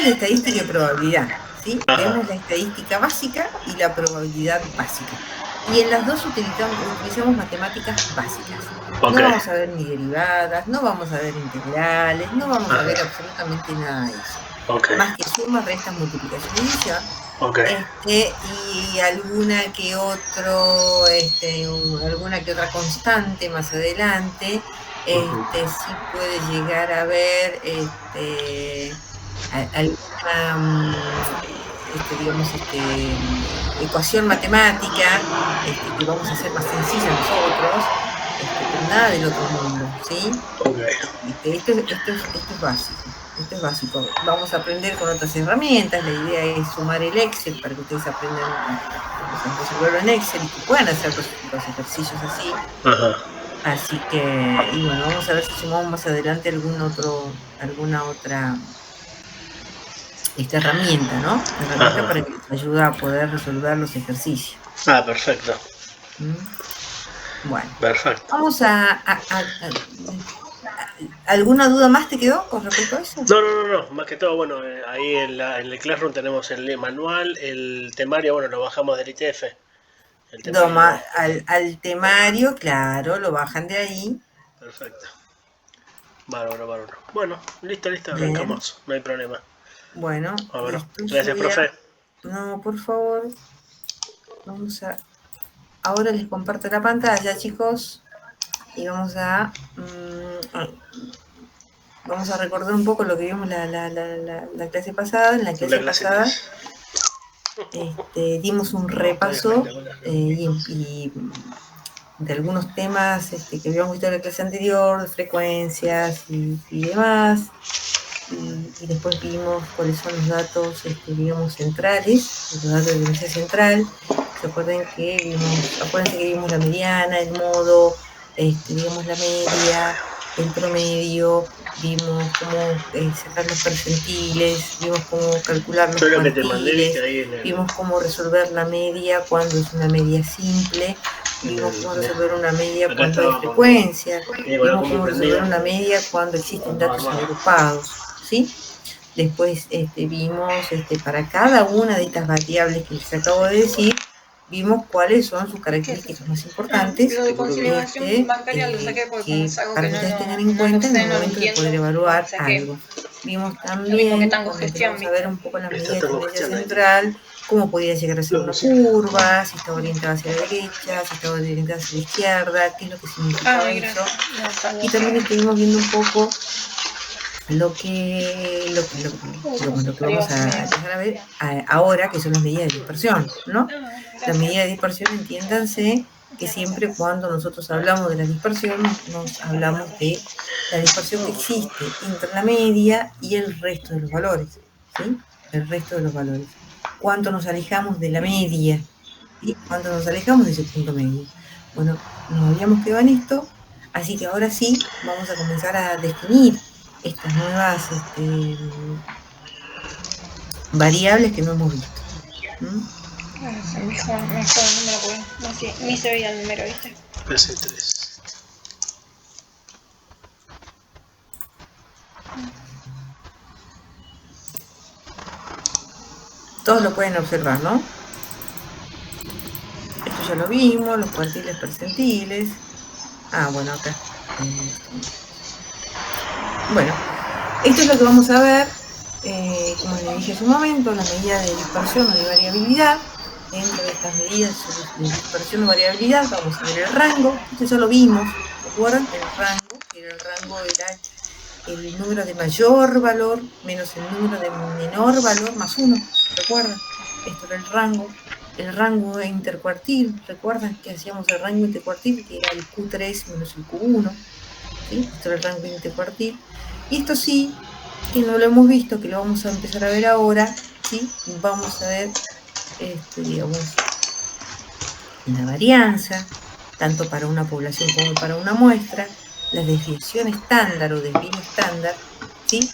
de estadística y probabilidad, ¿sí? Ajá. Vemos la estadística básica y la probabilidad básica. Y en las dos utilizamos matemáticas básicas. Ok. No vamos a ver ni derivadas, no vamos a ver integrales, no vamos a ver Ajá. absolutamente nada de eso. Ok. Más que sumas, restas, multiplicación y división. Ok. Y alguna que alguna que otra constante más adelante, Ujú. sí puede llegar a haber alguna, digamos, ecuación matemática, que vamos a hacer más sencilla nosotros, pero nada del otro mundo, ¿sí? Ok. Esto es básico. Esto es básico. Vamos a aprender con otras herramientas. La idea es sumar el Excel para que ustedes aprendan a resolverlo en Excel y que puedan hacer los ejercicios así. Ajá. Así que, y bueno, vamos a ver si sumamos más adelante alguna otra herramienta, ¿no? Herramienta Ajá. para que les ayude a poder resolver los ejercicios. Ah, perfecto. ¿Mm? Bueno, Perfecto. vamos ¿alguna duda más te quedó con respecto a eso? No, no, no, no. Más que todo, bueno, ahí en el Classroom tenemos el manual, el temario, bueno, lo bajamos del ITF. El temario. Al temario, claro, lo bajan de ahí. Perfecto. Bárbaro, bárbaro. Bueno, listo, listo, Bien, arrancamos. No hay problema. bueno, A ver. listo. Yo Gracias, voy profe. a... No, por favor, vamos a... Ahora les comparto la pantalla, chicos, y vamos a recordar un poco lo que vimos la clase pasada. En la La clase clase pasada 3. dimos un No, está repaso espectacular. y de algunos temas que habíamos visto en la clase anterior, de frecuencias y demás. Y después vimos cuáles son los datos, digamos, centrales, los datos de tendencia central. Acuérdense que vimos la mediana, el modo, digamos, la media, el promedio, vimos cómo sacar los percentiles, vimos cómo calcular los Yo lo que te mandé, viste, cuantiles, ahí vimos cómo resolver la media cuando es una media simple, vimos cómo resolver una media acá cuando hay estaba frecuencias, con la vimos compu cómo resolver prendida. una media cuando existen datos Armada. agrupados, ¿sí? Después vimos para cada una de estas variables que les acabo de decir, vimos cuáles son sus características más importantes, Lo de conciliación bancaria lo saqué porque como es algo para que que ustedes tengan en no lo cuenta en el sé, no lo momento de poder entiendo, evaluar saqué algo. Vimos lo mismo que también, tango cuando gestión, empezamos a ver ¿viste? un poco la Esta medida de está con tendencia gestión ahí. central, cómo podía llegar a ser Lo una pusieron. curva, si estaba orientada hacia la derecha, si estaba orientada hacia la izquierda, qué es lo que Ah, significaba mira, eso. no sabía Y eso. también estuvimos viendo un poco lo que Arriba vamos se me a empezar a ver ahora, que son las medidas de dispersión, ¿no? La gracias. medida de dispersión, entiéndanse que Muchas siempre gracias. cuando nosotros hablamos de la dispersión, nos hablamos de la dispersión que No, por favor. existe entre la media y el resto de los valores, ¿sí? El resto de los valores. ¿Cuánto nos alejamos de la media? ¿Sí? ¿Cuánto nos alejamos de ese punto medio? Bueno, nos habíamos quedado en esto, así que ahora sí vamos a comenzar a definir estas nuevas variables que no hemos visto. ¿Mm? Mejor, no me lo puedo. No sé, ni se veía el número, ¿viste? PC3. Todos lo pueden observar, ¿no? Esto ya lo vimos, los cuantiles percentiles. Ah, bueno, acá. Bueno, esto es lo que vamos a ver, como les dije hace un momento, la medida de dispersión o de variabilidad. Dentro de estas medidas de dispersión o variabilidad vamos a ver el rango. Esto ya lo vimos, ¿recuerdan? El rango era el número de mayor valor menos el número de menor valor más 1, ¿recuerdan? Esto era el rango. El rango intercuartil, ¿recuerdan que hacíamos el rango intercuartil? Que era el Q3 menos el Q1, ¿sí? Esto era el rango intercuartil. Y esto sí, que no lo hemos visto, que lo vamos a empezar a ver ahora, ¿sí? Vamos a ver, digamos, la varianza, tanto para una población como para una muestra, la desviación estándar o desvío estándar, ¿sí?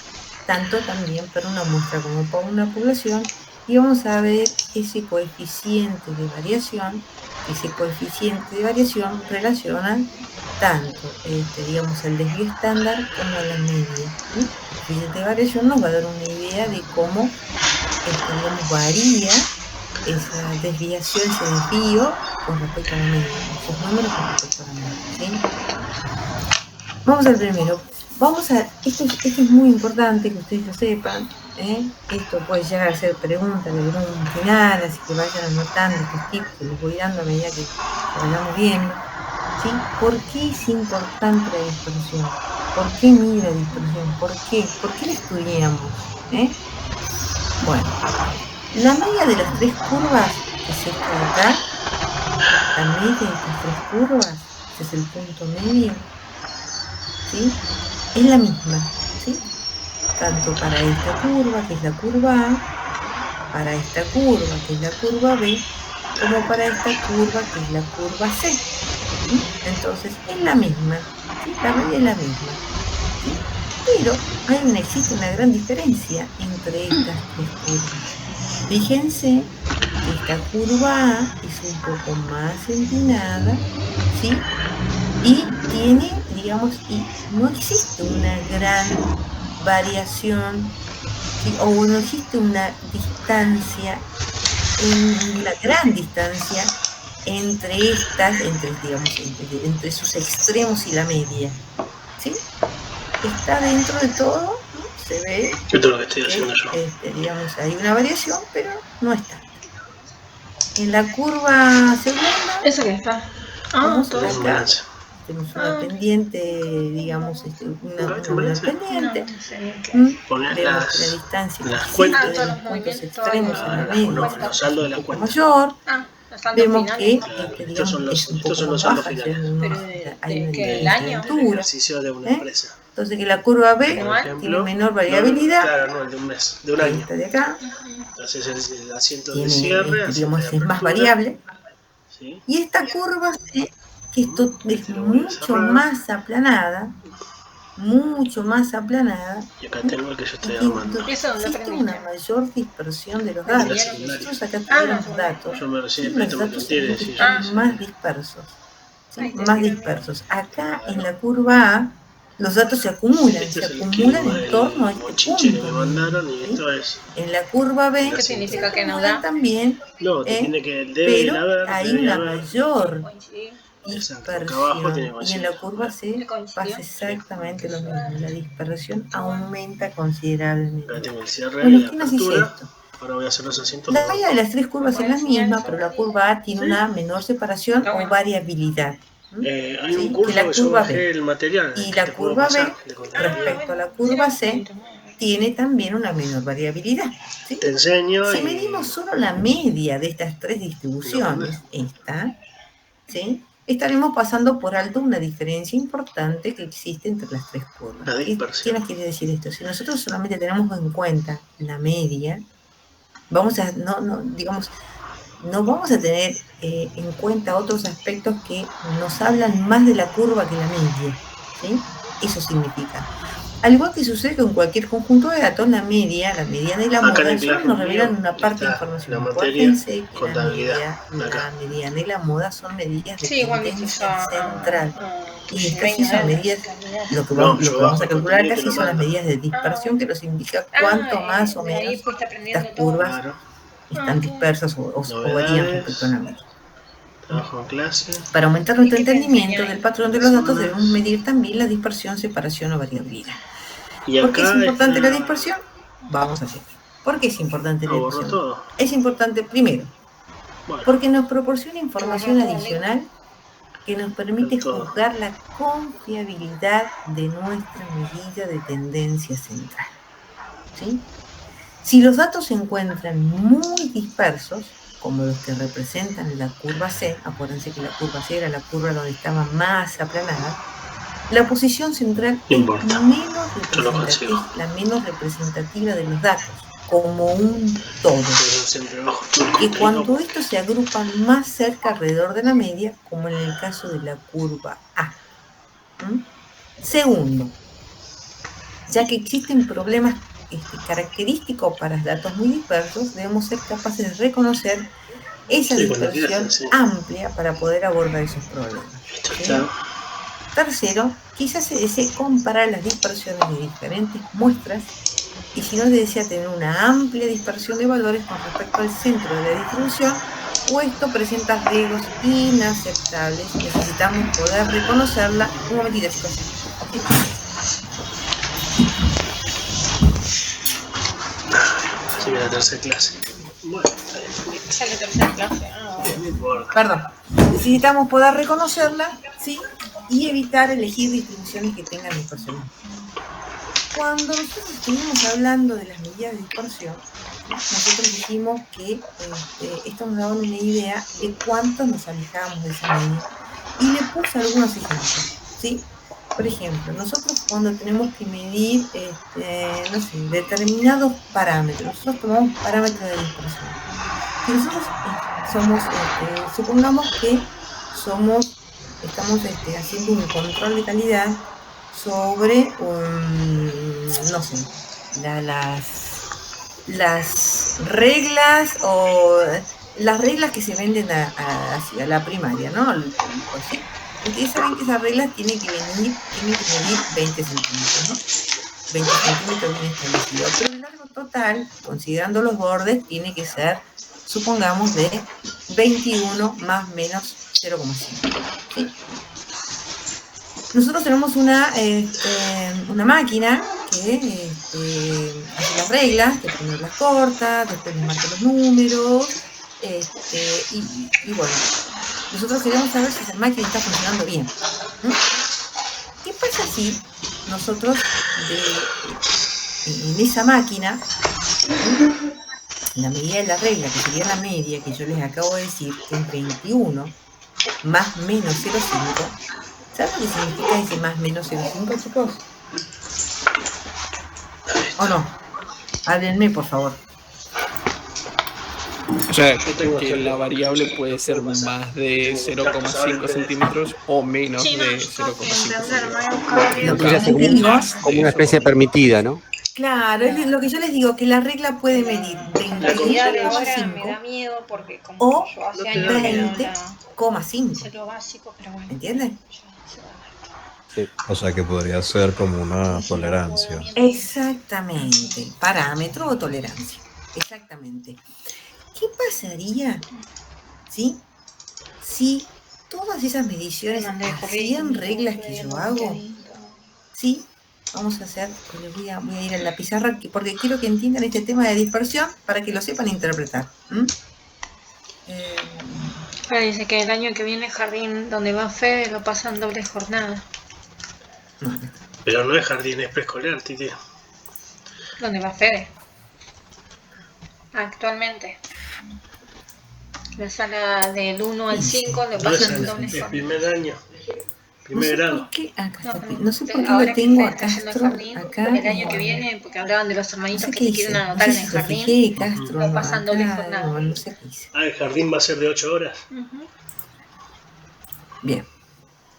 Tanto también para una muestra como para una población, y vamos a ver ese coeficiente de variación. Ese coeficiente de variación relaciona tanto, digamos, el desvío estándar como la media. El coeficiente de variación nos va a dar una idea de cómo, digamos, varía esa desviación, ese desvío con respecto a la media, esos números con respecto a la media, ¿sí? Vamos al primero. Esto es muy importante que ustedes lo sepan, ¿eh? Esto puede llegar a ser pregunta de algún final, así que vayan anotando estos tips que les voy dando a medida que vayamos viendo, ¿sí? ¿Por qué es importante la dispersión? ¿Por qué mide la dispersión? ¿Por qué? ¿Por qué la estudiamos? Bueno, la media de las tres curvas, que es esta de acá, la media de estas tres curvas, este es el punto medio, ¿sí? Es la misma, ¿sí? Tanto para esta curva, que es la curva A, para esta curva, que es la curva B, como para esta curva, que es la curva C. ¿Sí? Entonces, es la misma, ¿sí? La media es la misma, ¿sí? Pero existe una gran diferencia entre estas tres curvas. Fíjense que esta curva A es un poco más empinada, ¿sí? Y tiene, digamos, y no existe una gran variación, ¿sí? O no existe una distancia, una gran distancia entre estas, entre sus extremos y la media, ¿sí? Está dentro de todo, ¿no? Se ve Esto es lo que estoy haciendo yo. digamos, hay una variación, pero no es tanta. En la curva segunda, ¿Eso que está? vamos todo. Es un acá, balance. tenemos una pendiente, digamos, una menor pendiente. No sé ni qué. Poner Vemos que la distancia que las existe cuentas. de todos los los puntos movimientos, extremos en la las media cuentas. Los saldos de es las un poco cuentas. mayor. Los saldos Vemos que, finales. Estos digamos, son los, es un estos poco son los más saldos baja, finales. hay una ¿Del diferencia de año? El altura. ejercicio de una ¿eh? empresa. Entonces que la curva B Por Igual. ejemplo, tiene menor variabilidad, claro, no, el de un mes, de un que año. esta de acá, Haces el asiento de tiene, cierre, asiento digamos, de es más apertura. variable. ¿Sí? Y esta curva C, que esto es Lo voy a mucho cerrar. más aplanada, Y acá tengo el que yo estoy y armando. ¿Eso dónde existe aprendiste? una mayor dispersión de los En la datos. secundaria. Nosotros acá Ah, tenemos no, datos, Yo me recién y en los préstamo datos infantil, realmente sí, están sí, más sí. dispersos, ¿sí? Ahí te Más tiro. dispersos. Acá en Claro. la curva A, los datos se acumulan, Este se es acumulan en torno a el este bochinche que punto me medio, mandaron y ¿sí? esto es. En la curva B ¿Qué se significa que no acumulan da? también, No, te tiene que debe ir a pero ver, hay debe ir a una ver. mayor Coincidir. Exacto, acá abajo tiene que dispersión. Y en coincidir. la curva C ¿Qué coincidió? pasa exactamente lo mismo. La dispersión aumenta considerablemente. Acá tengo el cierre Bueno, y la ¿qué nos dice apertura. esto? Ahora voy a hacer los asientos. La media de las tres curvas es la misma, pero la curva A tiene Sí. una menor separación Está o bueno. variabilidad. Hay un ¿Sí? curso Que la que yo curva bajé B. el material Y que la te puedo curva pasar B, de contabilidad. respecto a la curva C, tiene también una menor variabilidad. ¿Sí? Te enseño Si y medimos solo la media de estas tres distribuciones, ¿sí? Estaremos pasando por alto una diferencia importante que existe entre las tres curvas. la ¿Qué dispersión. nos quiere decir esto? Si nosotros solamente tenemos en cuenta la media, vamos a, no vamos a tener en cuenta otros aspectos que nos hablan más de la curva que la media, ¿sí? Eso significa. Al igual que sucede con cualquier conjunto de datos, la mediana y la Acá en moda el solo Classroom nos revelan mío una parte de está información. la materia Acuérdense que contabilidad. la Acá. mediana y la moda son medidas de Sí, igual viste yo tendencia central. tu Y estas sí Gmail, son ¿no? medidas, lo que No, vamos yo a bajo el calcular contenido y acá te sí lo son las mando. medidas de dispersión, bueno. que nos indica cuánto más o De ahí menos fuiste aprendiendo estas todo. curvas Claro. están dispersas o varían respecto a la Novedades. media. Trabajo en clase. Para aumentar nuestro ¿Y qué te entendimiento enseñan del ahí? patrón de los datos debemos medir también la dispersión, separación o variabilidad. Y ¿Por qué es acá importante la está. dispersión? Vamos a ver. ¿Por qué es importante la Borro dispersión? todo. Es importante, primero, Bueno, porque nos proporciona información Borró todo, adicional que nos permite todo. juzgar la confiabilidad de nuestra medida de tendencia central. ¿Sí? Si los datos se encuentran muy dispersos, como los que representan la curva C, acuérdense que la curva C era la curva donde estaba más aplanada, la posición central No es importa. Yo lo consigo. es la menos representativa de los datos, como un todo. Siempre bajo Que cuando estos se agrupan más cerca alrededor de la media, como en el caso de la curva A. Segundo, ya que existen problemas característico para datos muy dispersos, debemos ser capaces de reconocer esa Sí, cuando dispersión quieras, sí. amplia para poder abordar esos problemas. ¿Sí? Claro. Tercero, quizás se desee comparar las dispersiones de diferentes muestras y si no se desea tener una amplia dispersión de valores con respecto al centro de la distribución, o esto presenta riesgos inaceptables, necesitamos poder reconocerla. Un momentito, chicos. ¿Sí? Sí, la tercera clase. Bueno, Esa es la tercera clase. no importa. Perdón. Necesitamos poder reconocerla, ¿sí? Y evitar elegir distribuciones que tengan dispersión. Cuando nosotros estuvimos hablando de las medidas de dispersión, nosotros dijimos que esto nos daba una idea de cuánto nos alejábamos de esa medida. Y le puse algunos ejemplos, ¿sí? Por ejemplo, nosotros cuando tenemos que medir, no sé, determinados parámetros, nosotros tomamos parámetros de dispersión. Si nosotros supongamos que estamos haciendo un control de calidad sobre, no sé, las reglas o las reglas que se venden a la primaria, ¿no? Pues sí. Ustedes saben que esas reglas tienen que medir 20 centímetros, ¿no? 20 centímetros bien establecido. Pero el largo total, considerando los bordes, tiene que ser, supongamos, de 21 más menos 0,5. ¿Sí? Nosotros tenemos una máquina que hace las reglas, que primero las corta, después les marca los números, y bueno, nosotros queremos saber si esa máquina está funcionando bien. ¿Qué pasa si nosotros en esa máquina, la medida de la regla, que sería la media, que yo les acabo de decir, que es 21 más menos 0,5, ¿saben lo que significa ese más menos 0,5, chicos? ¿O no? Háblenme, por favor. O sea, que la variable puede ser más de 0,5 centímetros o menos de 0,5 Lo que yo les centímetros. digo, Como una especie permitida, ¿no? claro, es lo que yo les digo, que la regla puede medir La actividad de ahora me da 21,5 miedo porque como o que yo hace no te años da que no miedo. la 20,5. sé lo básico, pero bueno. ¿Entiendes? Sí. O sea que podría ser como una tolerancia. Exactamente. Parámetro o tolerancia. Exactamente. ¿Qué pasaría, ¿sí? Si todas esas mediciones hacían reglas que yo hago, ¿sí? Vamos a hacer, voy a ir a la pizarra porque quiero que entiendan este tema de dispersión para que lo sepan interpretar. Pero dice que el año que viene jardín donde va Fede lo pasan doble jornada. No, Pero no es jardín, es preescolar, Titi. ¿Dónde va Fede? Actualmente. La sala del 1 al 5 lo No es pasan el, doble el jornada. primer año. no Primer sé grado. por qué, acá No, está, no sé por qué ahora lo que tengo Fede a está yendo al Castro jardín, acá. el año que viene, porque hablaban de los No hermanitos sé que qué se hice, quieren no anotar sé en si el se jardín. fijé, Castro, Lo pasan doble acá, jornada. no sé qué hice. Ah, el jardín va a ser de 8 horas. Bien.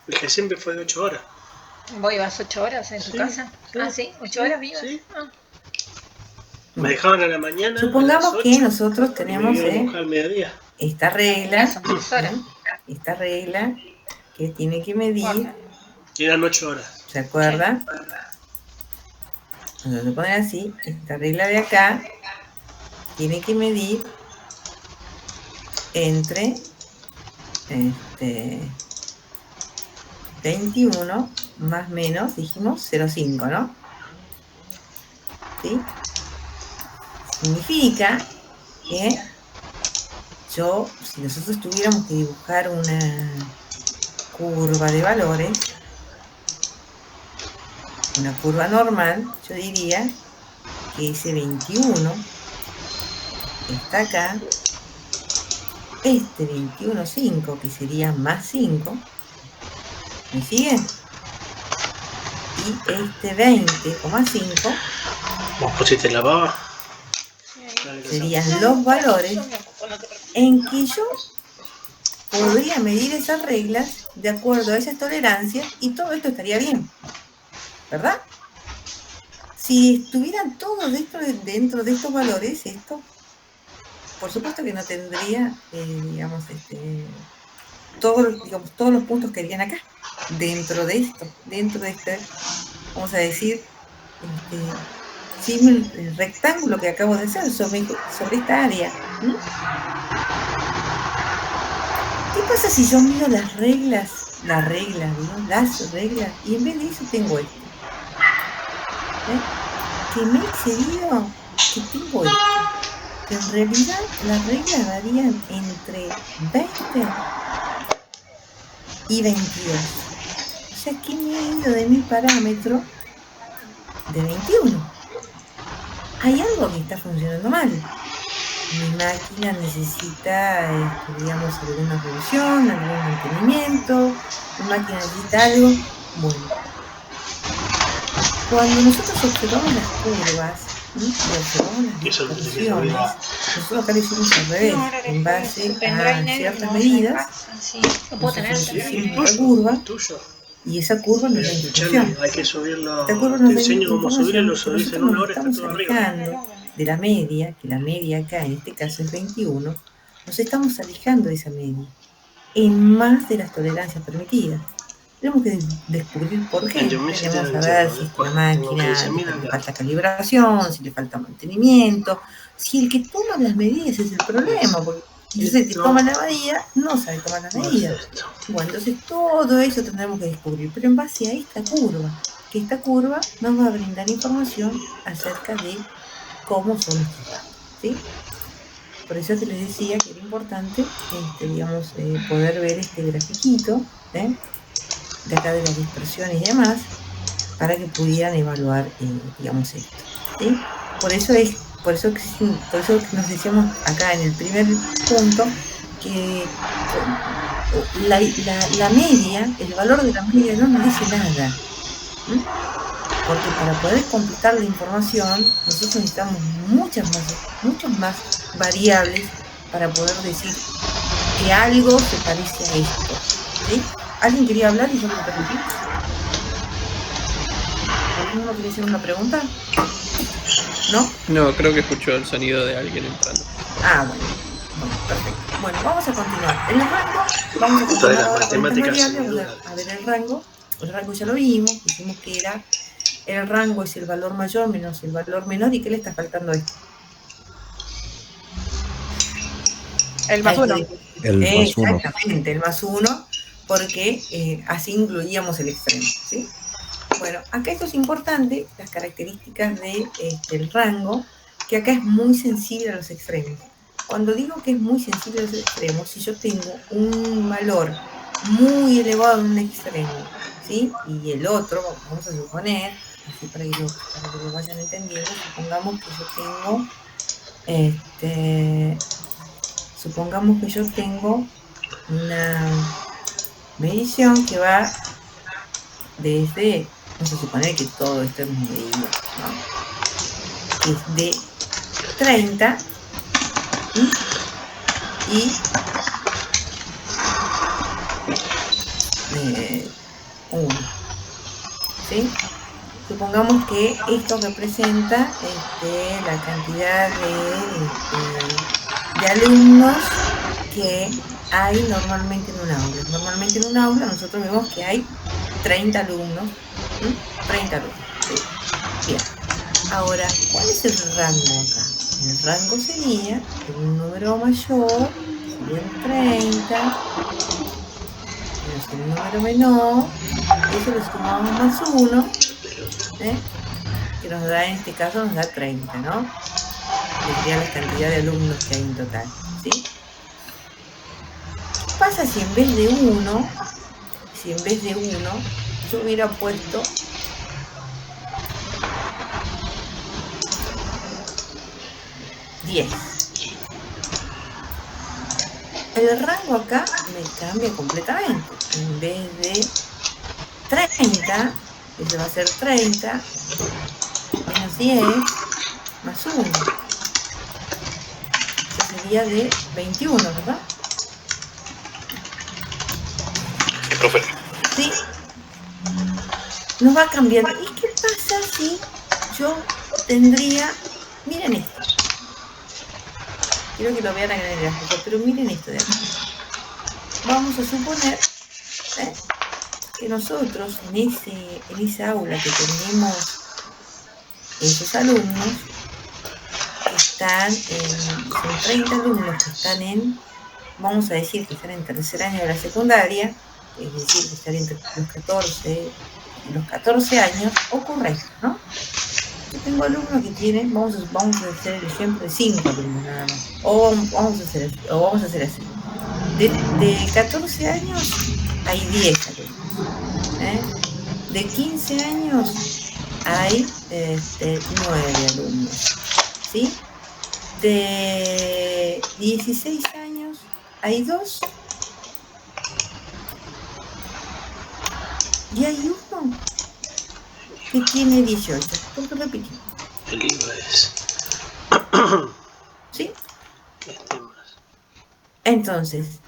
El que siempre fue de 8 horas. ¿Vos ibas 8 horas en tu casa? sí, Ah, sí, 8 horas vivas. sí. Ah. Me dejaban a la mañana. Supongamos a las que 8, nosotros y tenemos me iban a buscar al mediodía. esta regla, Son 3 horas. esta regla que tiene que medir, Y eran 8 horas. ¿se acuerda? Cuando se pone así, esta regla de acá tiene que medir entre 21 más menos, dijimos, 0,5, ¿no? ¿Sí? Significa que si nosotros tuviéramos que dibujar una curva de valores, una curva normal, yo diría que ese 21 está acá, este 21,5, que sería más 5, ¿me siguen? Y este 20,5 ¿Vos pusiste la baba? serían los valores en que yo podría medir esas reglas de acuerdo a esas tolerancias y todo esto estaría bien, ¿verdad? si estuvieran todos dentro de estos valores, esto, por supuesto que no tendría, digamos, todos los puntos que harían acá, dentro de esto, dentro de este, vamos a decir, el rectángulo que acabo de hacer sobre esta área. ¿Qué pasa si yo miro las reglas, y en vez de eso tengo esto? Que me he excedido, que tengo esto. Que en realidad las reglas varían entre 20 y 22. O sea que me he ido de mi parámetro de 21. Hay algo que está funcionando mal. Mi máquina necesita, digamos, alguna revisión, algún mantenimiento. Mi máquina necesita algo. Bueno, cuando nosotros observamos las curvas, observamos las distorsiones, nosotros acá lo hicimos al revés, en base a ciertas medidas, nosotros hicimos una curva, y esa curva nos da distorsión. Hay que subirlo, Esta curva nos te da enseño cómo subirlo, lo información, subís en una hora, está estamos todo arriba. alejando de la media, que la media acá en este caso es 21, nos estamos alejando de esa media, en más de las tolerancias permitidas. Tenemos que descubrir por qué. Tenemos que saber si la máquina le falta calibración, si le falta mantenimiento, si el que toma las medidas es el problema, porque entonces el que toma la medida no sabe tomar las medidas. Bueno, entonces todo eso tendremos que descubrir, pero en base a esta curva, que esta curva nos va a brindar información acerca de cómo son estos datos, ¿sí? Por eso te les decía que era importante, digamos, poder ver este grafiquito, de acá de las dispersiones y demás, para que pudieran evaluar, digamos, esto, ¿sí? Por eso nos decíamos acá en el primer punto que la media, el valor de la media no nos dice nada, porque para poder completar la información nosotros necesitamos muchas más variables para poder decir que algo se parece a esto, ¿sí? ¿Alguien quería hablar y yo me lo permití? ¿Alguno quería hacer una pregunta? ¿No? No, creo que escuchó el sonido de alguien entrando. Ah, bueno, perfecto. Bueno, vamos a continuar. En el rango, vamos a continuar ahora con esta variable, vamos a ver el rango. El rango ya lo vimos, dijimos que era, el rango es el valor mayor menos el valor menor, ¿y qué le está faltando a esto? El más 1. El más 1. Exactamente, el más 1, porque así incluíamos el extremo, ¿sí? Bueno, acá esto es importante, las características del rango, que acá es muy sensible a los extremos. Cuando digo que es muy sensible a los extremos, si yo tengo un valor muy elevado en un extremo, ¿sí? Y el otro, vamos a suponer, así para que lo vayan entendiendo, supongamos que yo tengo una medición que va desde, vamos a suponer que todo esto es medido, ¿no? Que es de 30 y 1, ¿sí? Supongamos que esto representa la cantidad de alumnos que hay normalmente en un aula. Normalmente en un aula nosotros vemos que hay 30 alumnos. 30 alumnos. ¿Sí? Bien. Ahora, ¿cuál es el rango acá? El rango sería un número mayor, serían 30, menos un número menor, eso lo sumamos más 1, que nos da, en este caso, nos da 30, ¿no? Que sería la cantidad de alumnos que hay en total, ¿sí? ¿Qué pasa si en vez de 1, yo hubiera puesto 10? El rango acá me cambia completamente. En vez de 30, eso va a ser 30 menos 10 más 1. Eso sería de 21, ¿verdad? Sí, profe. Sí. Nos va cambiando. ¿Y qué pasa si yo tendría, miren esto, quiero que lo vean en el gráfico, pero miren esto de acá. Vamos a suponer que nosotros en esa aula que tenemos esos alumnos, que están son 30 alumnos que están vamos a decir que están en tercer año de la secundaria, es decir, que están entre los 14 años, ocurre esto, ¿no? Yo tengo alumnos que tienen, vamos a hacer el ejemplo de 5 alumnos nada más, o vamos a hacer así. De 14 años hay 10 alumnos. De 15 años hay 9 alumnos. ¿Sí? De 16 años hay 2. Y hay uno que tiene 18. Porque repito. El libro es. ¿Sí? Este más. Entonces,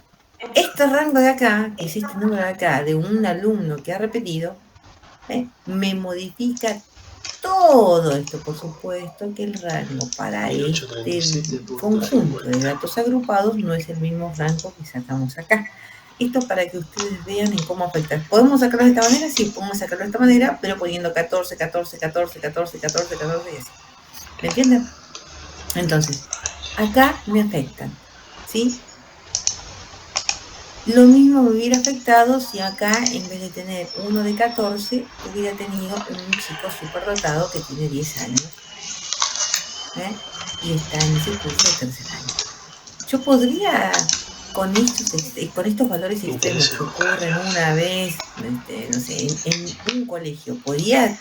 este rango de acá, que es este número de acá, de un alumno que ha repetido, me modifica todo esto. Por supuesto que el rango para este conjunto de datos agrupados no es el mismo rango que sacamos acá. Esto para que ustedes vean en cómo afecta. ¿Podemos sacarlo de esta manera? Sí, podemos sacarlo de esta manera, pero poniendo 14, 14, 14, 14, 14, 14 y así. ¿Me entienden? Entonces, acá me afectan, ¿sí? Lo mismo me hubiera afectado si acá, en vez de tener uno de 14, hubiera tenido un chico superdotado que tiene 10 años. Y está en ese curso de tercer año. Yo podría, con estos valores extremos que ocurren una vez, no sé, en un colegio, podría,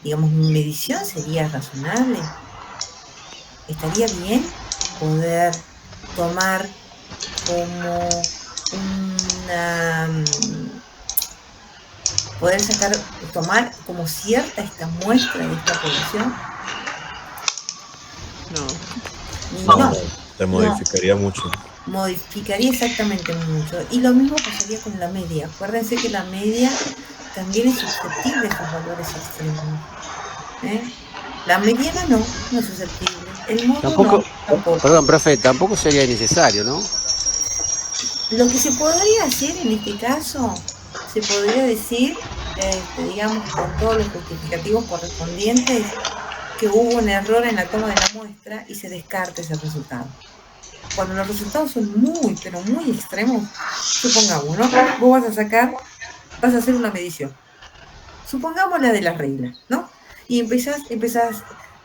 digamos, mi medición sería razonable. ¿Estaría bien poder tomar como tomar como cierta esta muestra de esta población? No, te modificaría mucho. Modificaría exactamente mucho. Y lo mismo pasaría con la media. Acuérdense que la media también es susceptible a esos valores extremos. La mediana no es susceptible. El modo Tampoco, tampoco. perdón, profe, tampoco sería necesario, ¿no? Lo que se podría hacer en este caso, se podría decir, digamos, con todos los justificativos correspondientes, que hubo un error en la toma de la muestra y se descarta ese resultado. Cuando los resultados son muy, pero muy extremos, supongamos, ¿no? Vos vas a hacer una medición. Supongamos la de las reglas, ¿no? Y empezás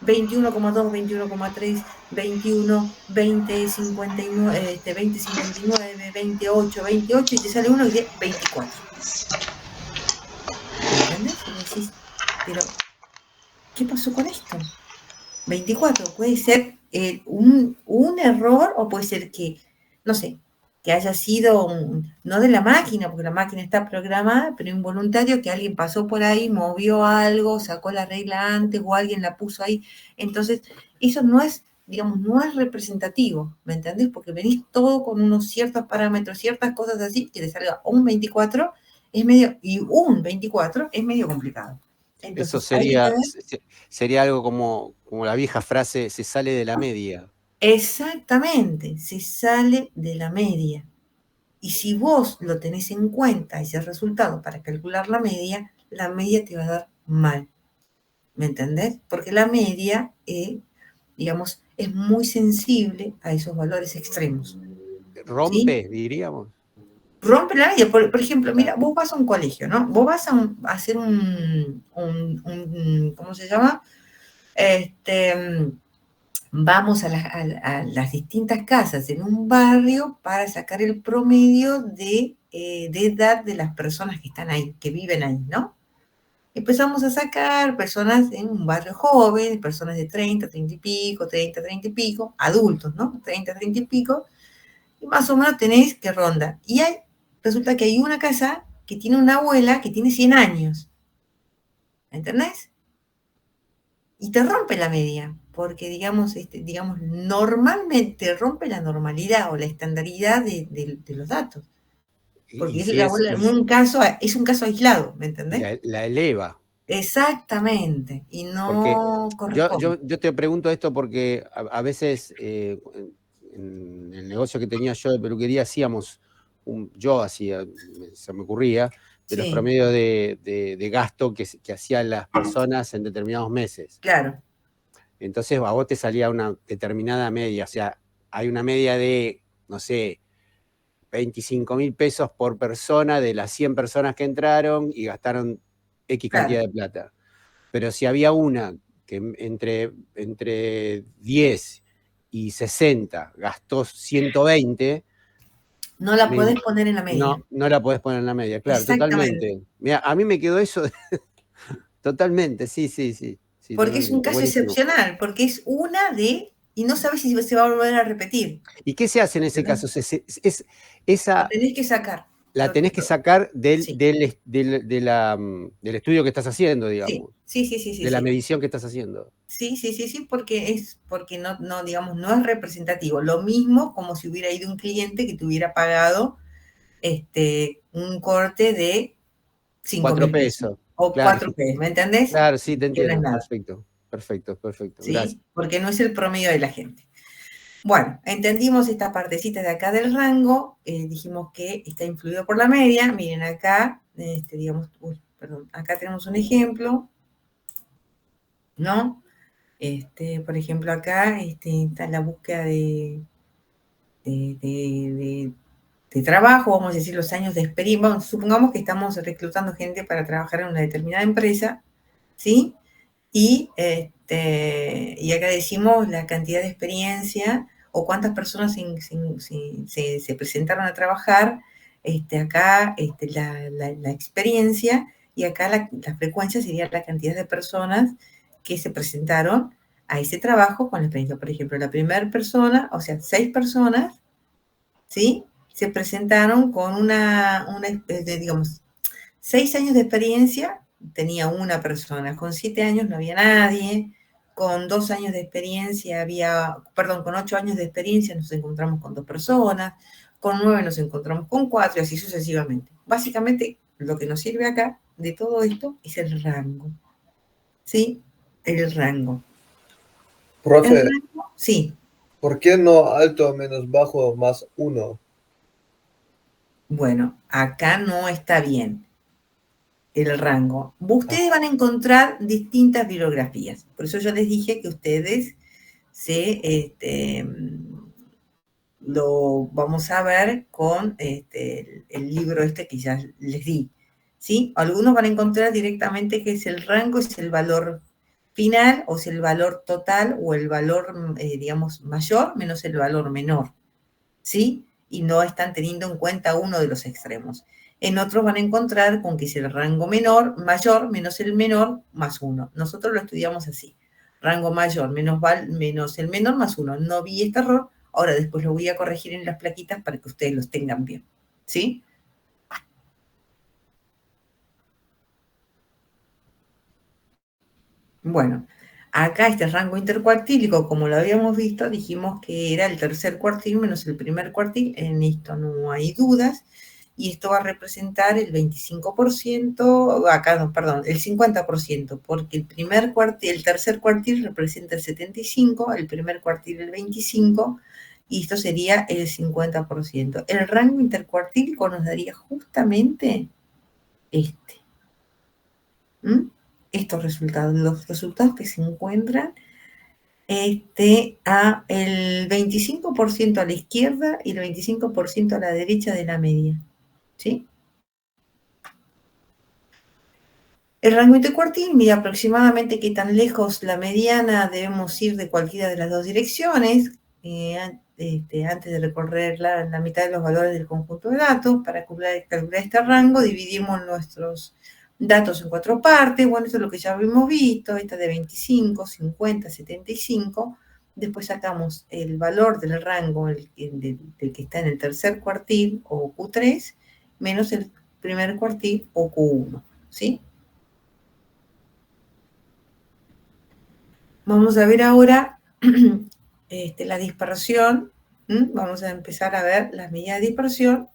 21,2, 21,3, 21, 20, 59, 20, 59, 28, 28 y te sale uno y dice 24. ¿Entendés? Y decís, pero, ¿qué pasó con esto? 24, puede ser un error o puede ser que, no sé, que haya sido no de la máquina, porque la máquina está programada, pero involuntario, que alguien pasó por ahí, movió algo, sacó la regla antes o alguien la puso ahí. Entonces, eso no es, digamos, no es representativo, ¿me entendés? Porque venís todo con unos ciertos parámetros, ciertas cosas así, que te salga un 24 es medio, y un 24 es medio complicado. Entonces, eso sería algo como la vieja frase, se sale de la media. Exactamente, se sale de la media. Y si vos lo tenés en cuenta, ese resultado, para calcular la media te va a dar mal. ¿Me entendés? Porque la media, digamos, es muy sensible a esos valores extremos. Rompe, ¿sí? diríamos. Rompe la media. Por ejemplo, mira, vos vas a un colegio, ¿no? Vos vas a hacer ¿cómo se llama? Vamos a las distintas casas en un barrio para sacar el promedio de edad de las personas que están ahí, que viven ahí, ¿no? Empezamos a sacar personas en un barrio joven, personas de 30, 30 y pico, 30, 30 y pico, adultos, ¿no? 30, 30 y pico, y más o menos tenéis que ronda. Y resulta que hay una casa que tiene una abuela que tiene 100 años. ¿Entendés? Y te rompe la media, porque digamos, normalmente rompe la normalidad o la estandaridad de los datos. Porque es un caso aislado, ¿me entendés? La eleva. Exactamente, y Porque no yo corresponde. te pregunto esto porque a veces en el negocio que tenía yo de peluquería hacíamos, yo hacía, se me ocurría, de los Sí, promedios de gasto que hacían las personas en determinados meses. claro, Entonces a vos te salía una determinada media, o sea, hay una media de, no sé, 25.000 pesos por persona de las 100 personas que entraron y gastaron X claro. cantidad de plata. Pero si había una que entre 10 y 60 gastó 120, No la podés poner en la media. no la podés poner en la media, claro, Exactamente. totalmente. Mira, a mí me quedó eso totalmente, sí, Porque es un totalmente, caso buenísimo. excepcional, porque es una de, y no sabes si se va a volver a repetir. ¿Y qué se hace en ese caso? Lo Esa tenés que sacar. la tenés que sacar Sí, del estudio que estás haciendo, sí, digamos, sí, sí, sí, sí, de la sí. medición que estás haciendo. Sí, sí, sí, sí, porque no, digamos, no es representativo. Lo mismo como si hubiera ido un cliente que te hubiera pagado un corte de 4 5.000 pesos pesos. o Claro, 4 pesos, ¿me entendés? claro, sí, te Que no es entiendo. nada, Perfecto, perfecto, perfecto. Gracias. ¿sí? Porque no es el promedio de la gente. Bueno, entendimos esta partecita de acá del rango, dijimos que está influido por la media. Miren acá, digamos, perdón, acá tenemos un ejemplo, ¿no? Por ejemplo, acá está la búsqueda de, de- de trabajo, vamos a decir los años de experiencia. Supongamos que estamos reclutando gente para trabajar en una determinada empresa, ¿sí? Y acá decimos la cantidad de experiencia o cuántas personas se presentaron a trabajar, acá la experiencia, y acá la frecuencia sería la cantidad de personas que se presentaron a ese trabajo con la experiencia. Por ejemplo, la primera persona, o sea, 6 personas, ¿sí? Se presentaron con digamos, 6 años de experiencia tenía una persona, con 7 años no había nadie, con 2 años de experiencia perdón, con 8 años de experiencia nos encontramos con 2 personas, con 9 nos encontramos con 4 y así sucesivamente. Básicamente lo que nos sirve acá de todo esto es el rango, ¿sí? El rango. El Profe, rango, sí. ¿por qué no alto menos bajo más 1? Bueno, acá no está bien el rango. Ustedes van a encontrar distintas bibliografías. Por eso yo les dije que ustedes lo vamos a ver con el libro que ya les di. ¿Sí? Algunos van a encontrar directamente que es el rango, es el valor final, o es el valor total, o el valor, digamos, mayor menos el valor menor. ¿Sí? Y no están teniendo en cuenta uno de los extremos. En otros van a encontrar con que es el rango mayor menos el menor más 1. Nosotros lo estudiamos así. Rango mayor menos el menor más 1. No vi este error. Ahora después lo voy a corregir en las plaquitas para que ustedes los tengan bien. ¿Sí? Bueno, acá este rango intercuartílico, como lo habíamos visto, dijimos que era el tercer cuartil menos el primer cuartil. En esto no hay dudas. Y esto va a representar el 25%, acá no, perdón, el 50%, porque el tercer cuartil representa el 75%, el primer cuartil el 25%, y esto sería el 50%. El rango intercuartílico nos daría justamente este. Estos resultados, los resultados que se encuentran a el 25% a la izquierda y el 25% a la derecha de la media. ¿Sí? El rango intercuartil mide aproximadamente qué tan lejos la mediana debemos ir de cualquiera de las dos direcciones antes de recorrer la mitad de los valores del conjunto de datos. Para calcular este rango dividimos nuestros datos en 4 partes. Bueno, esto es lo que ya habíamos visto, esta de 25, 50, 75. Después sacamos el valor del rango del que está en el tercer cuartil o Q3 menos el primer cuartil o Q1, ¿sí? Vamos a ver ahora la dispersión. Vamos a empezar a ver las medidas de dispersión.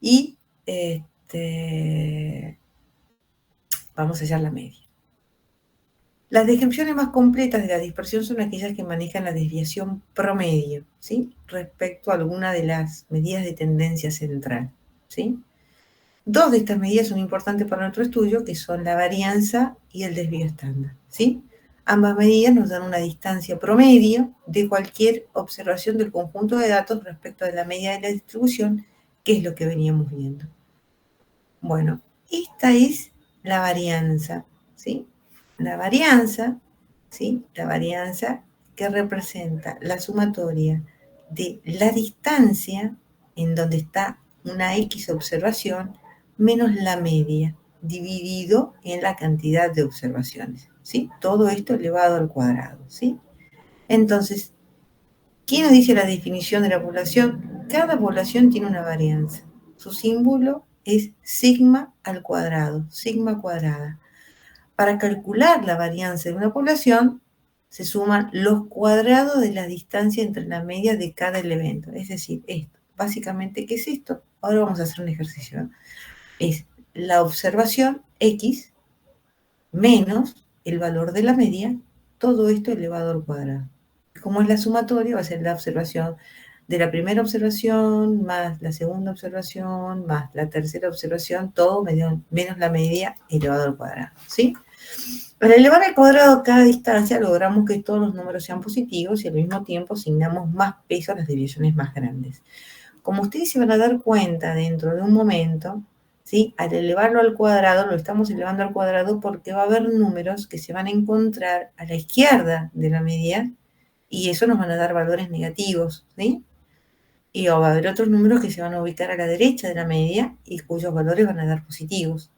Y vamos a hallar la media. Las descripciones más completas de la dispersión son aquellas que manejan la desviación promedio, ¿sí? Respecto a alguna de las medidas de tendencia central, ¿sí? Dos de estas medidas son importantes para nuestro estudio, que son la varianza y el desvío estándar, ¿sí? Ambas medidas nos dan una distancia promedio de cualquier observación del conjunto de datos respecto a la media de la distribución, que es lo que veníamos viendo. Bueno, esta es la varianza, ¿sí? La varianza, ¿sí? La varianza que representa la sumatoria de la distancia en donde está una X observación menos la media, dividido en la cantidad de observaciones, ¿sí? Todo esto elevado al cuadrado, ¿sí? Entonces, ¿qué nos dice la definición de la población? Cada población tiene una varianza. Su símbolo es sigma al cuadrado, sigma cuadrada. Para calcular la varianza de una población, se suman los cuadrados de la distancia entre la media de cada elemento. Es decir, esto. Básicamente, ¿qué es esto? Ahora vamos a hacer un ejercicio. Es la observación X menos el valor de la media, todo esto elevado al cuadrado. Como es la sumatoria, va a ser la observación de la primera observación más la segunda observación más la tercera observación, todo menos la media elevado al cuadrado, ¿sí? Al elevar al cuadrado cada distancia, logramos que todos los números sean positivos y al mismo tiempo asignamos más peso a las desviaciones más grandes. Como ustedes se van a dar cuenta dentro de un momento, ¿sí? Al elevarlo al cuadrado, lo estamos elevando al cuadrado porque va a haber números que se van a encontrar a la izquierda de la media y eso nos van a dar valores negativos, ¿sí? Y va a haber otros números que se van a ubicar a la derecha de la media y cuyos valores van a dar positivos,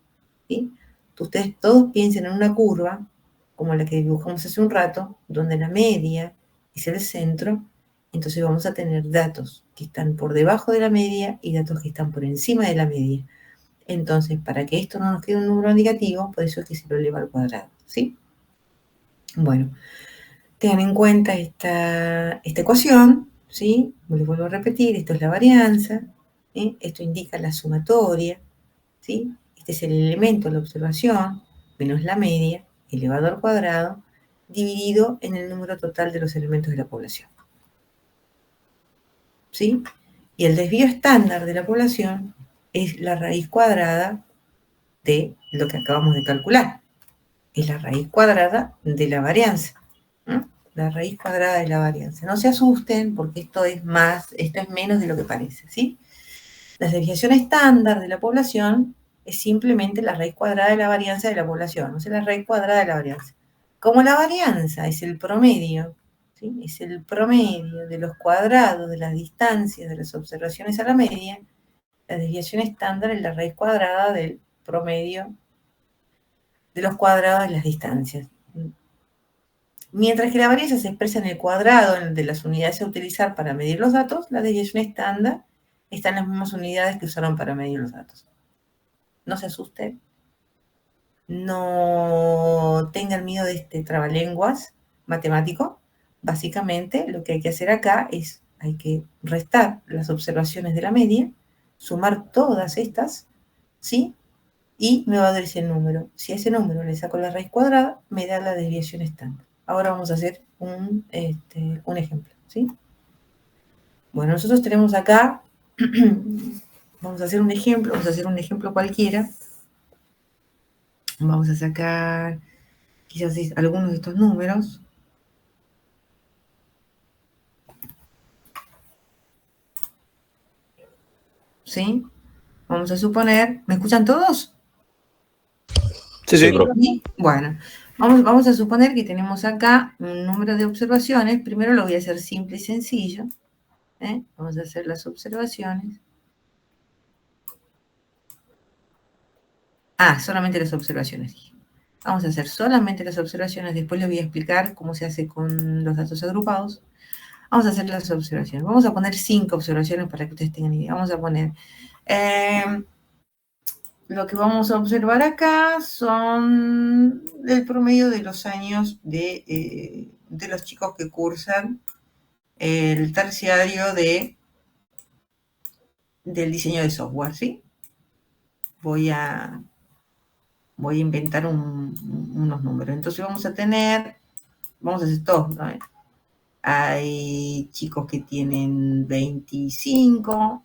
¿sí? Ustedes todos piensen en una curva, como la que dibujamos hace un rato, donde la media es el centro, entonces vamos a tener datos que están por debajo de la media y datos que están por encima de la media. Entonces, para que esto no nos quede un número negativo, por eso es que se lo eleva al cuadrado, ¿sí? Bueno, tengan en cuenta esta ecuación, ¿sí? Les vuelvo a repetir, esto es la varianza, ¿sí? Esto indica la sumatoria, ¿sí? Este es el elemento de la observación, menos la media, elevado al cuadrado, dividido en el número total de los elementos de la población, ¿sí? Y el desvío estándar de la población es la raíz cuadrada de lo que acabamos de calcular. Es la raíz cuadrada de la varianza, ¿no? La raíz cuadrada de la varianza. No se asusten porque esto es menos de lo que parece, ¿sí? La desviación estándar de la población es simplemente la raíz cuadrada de la varianza de la población, o sea, la raíz cuadrada de la varianza. Como la varianza es el promedio, ¿sí? Es el promedio de los cuadrados de las distancias de las observaciones a la media, la desviación estándar es la raíz cuadrada del promedio de los cuadrados de las distancias. Mientras que la varianza se expresa en el cuadrado de las unidades a utilizar para medir los datos, la desviación estándar está en las mismas unidades que usaron para medir los datos. No se asusten, no tengan miedo de este trabalenguas matemático. Básicamente lo que hay que hacer acá es, hay que restar las observaciones de la media, sumar todas estas, ¿sí? Y me va a dar ese número. Si a ese número le saco la raíz cuadrada, me da la desviación estándar. Ahora vamos a hacer un ejemplo, ¿sí? Bueno, nosotros tenemos acá, vamos a hacer un ejemplo cualquiera. Vamos a sacar quizás algunos de estos números. ¿Sí? Vamos a suponer, ¿me escuchan todos? Sí, sí. ¿Sí? Bueno, vamos a suponer que tenemos acá un número de observaciones. Primero lo voy a hacer simple y sencillo. Vamos a hacer las observaciones. Solamente las observaciones. Vamos a hacer solamente las observaciones. Después les voy a explicar cómo se hace con los datos agrupados. Vamos a hacer las observaciones. Vamos a poner 5 observaciones para que ustedes tengan idea. Vamos a poner... lo que vamos a observar acá son el promedio de los años de los chicos que cursan el terciario del diseño de software, ¿sí? Voy a voy a inventar unos números. Entonces vamos a hacer todos, ¿no? Hay chicos que tienen 25,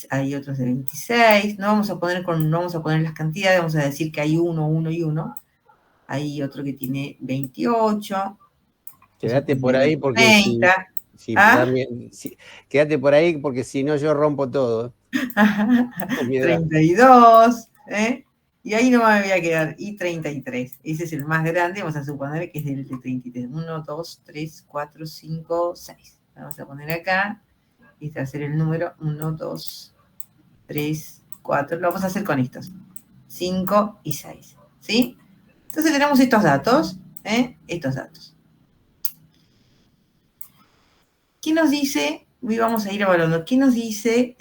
hay otros de 26, no vamos a poner las cantidades, vamos a decir que hay 1 y 1. Hay otro que tiene 28. Quédate por ahí porque 30. Quédate por ahí porque si no yo rompo todo. 32, y ahí no me voy a quedar. Y 33. Ese es el más grande, vamos a suponer que es el de 33. 1, 2, 3, 4, 5, 6. Vamos a poner acá. Este va a ser el número 1, 2, 3, 4. Lo vamos a hacer con estos. 5 y 6. ¿Sí? Entonces tenemos estos datos. Estos datos. ¿Qué nos dice? Hoy vamos a ir evaluando. ¿Qué nos dice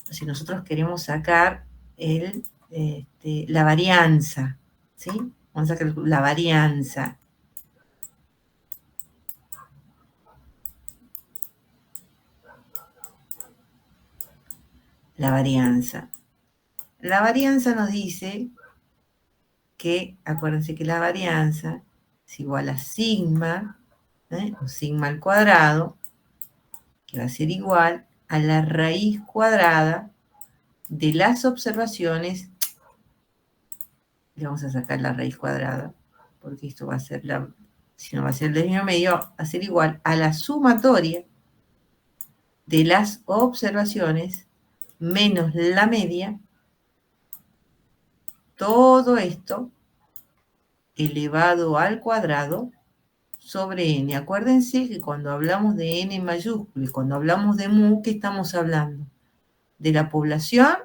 si nosotros queremos sacar la varianza? ¿Sí? Vamos a sacar la varianza. La varianza. La varianza nos dice que, acuérdense que la varianza es igual a sigma, o sigma al cuadrado, que va a ser igual a la raíz cuadrada de las observaciones. Le vamos a sacar la raíz cuadrada, porque esto va a ser si no va a ser el término medio, va a ser igual a la sumatoria de las observaciones menos la media. Todo esto elevado al cuadrado sobre n. Acuérdense que cuando hablamos de n mayúsculo y cuando hablamos de mu, ¿qué estamos hablando? ¿De la población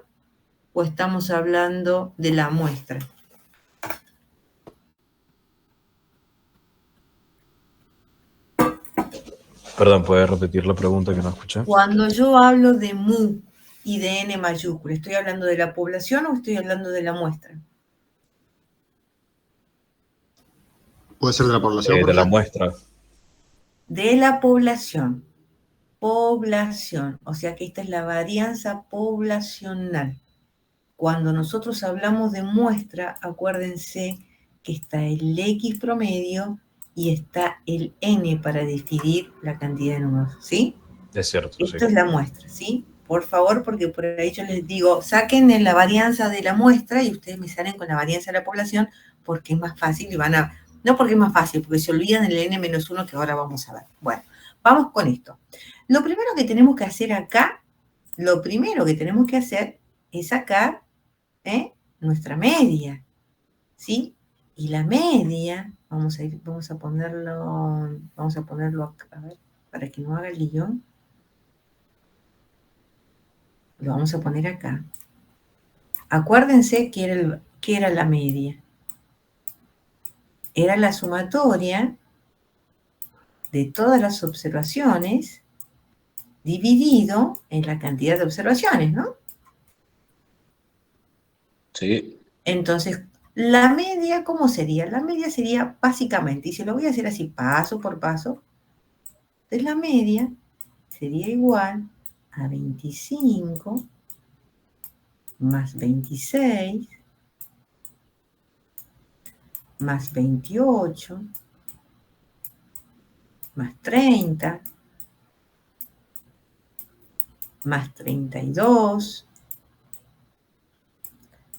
o estamos hablando de la muestra? Perdón, ¿puedes repetir la pregunta que no escuché? Cuando yo hablo de mu y de n mayúsculo, ¿estoy hablando de la población o estoy hablando de la muestra? ¿Puede ser de la población? De la muestra. De la población. Población. O sea que esta es la varianza poblacional. Cuando nosotros hablamos de muestra, acuérdense que está el X promedio y está el N para definir la cantidad de números, ¿sí? Es cierto, Esto es la muestra, ¿sí? Por favor, porque por ahí yo les digo, saquen la varianza de la muestra y ustedes me salen con la varianza de la población porque es más fácil y van a... No porque es más fácil, porque se olvidan del N-1 que ahora vamos a ver. Bueno, vamos con esto. Lo primero que tenemos que hacer acá, es sacar nuestra media, ¿sí? Y la media, vamos a ponerlo acá, a ver, para que no haga el lío. Lo vamos a poner acá. Acuérdense que era la media. Era la sumatoria de todas las observaciones dividido en la cantidad de observaciones, ¿no? Sí. Entonces, la media, ¿cómo sería? La media sería básicamente, y se lo voy a hacer así paso por paso, entonces la media sería igual a 25 más 26 más 28 más 30 más 32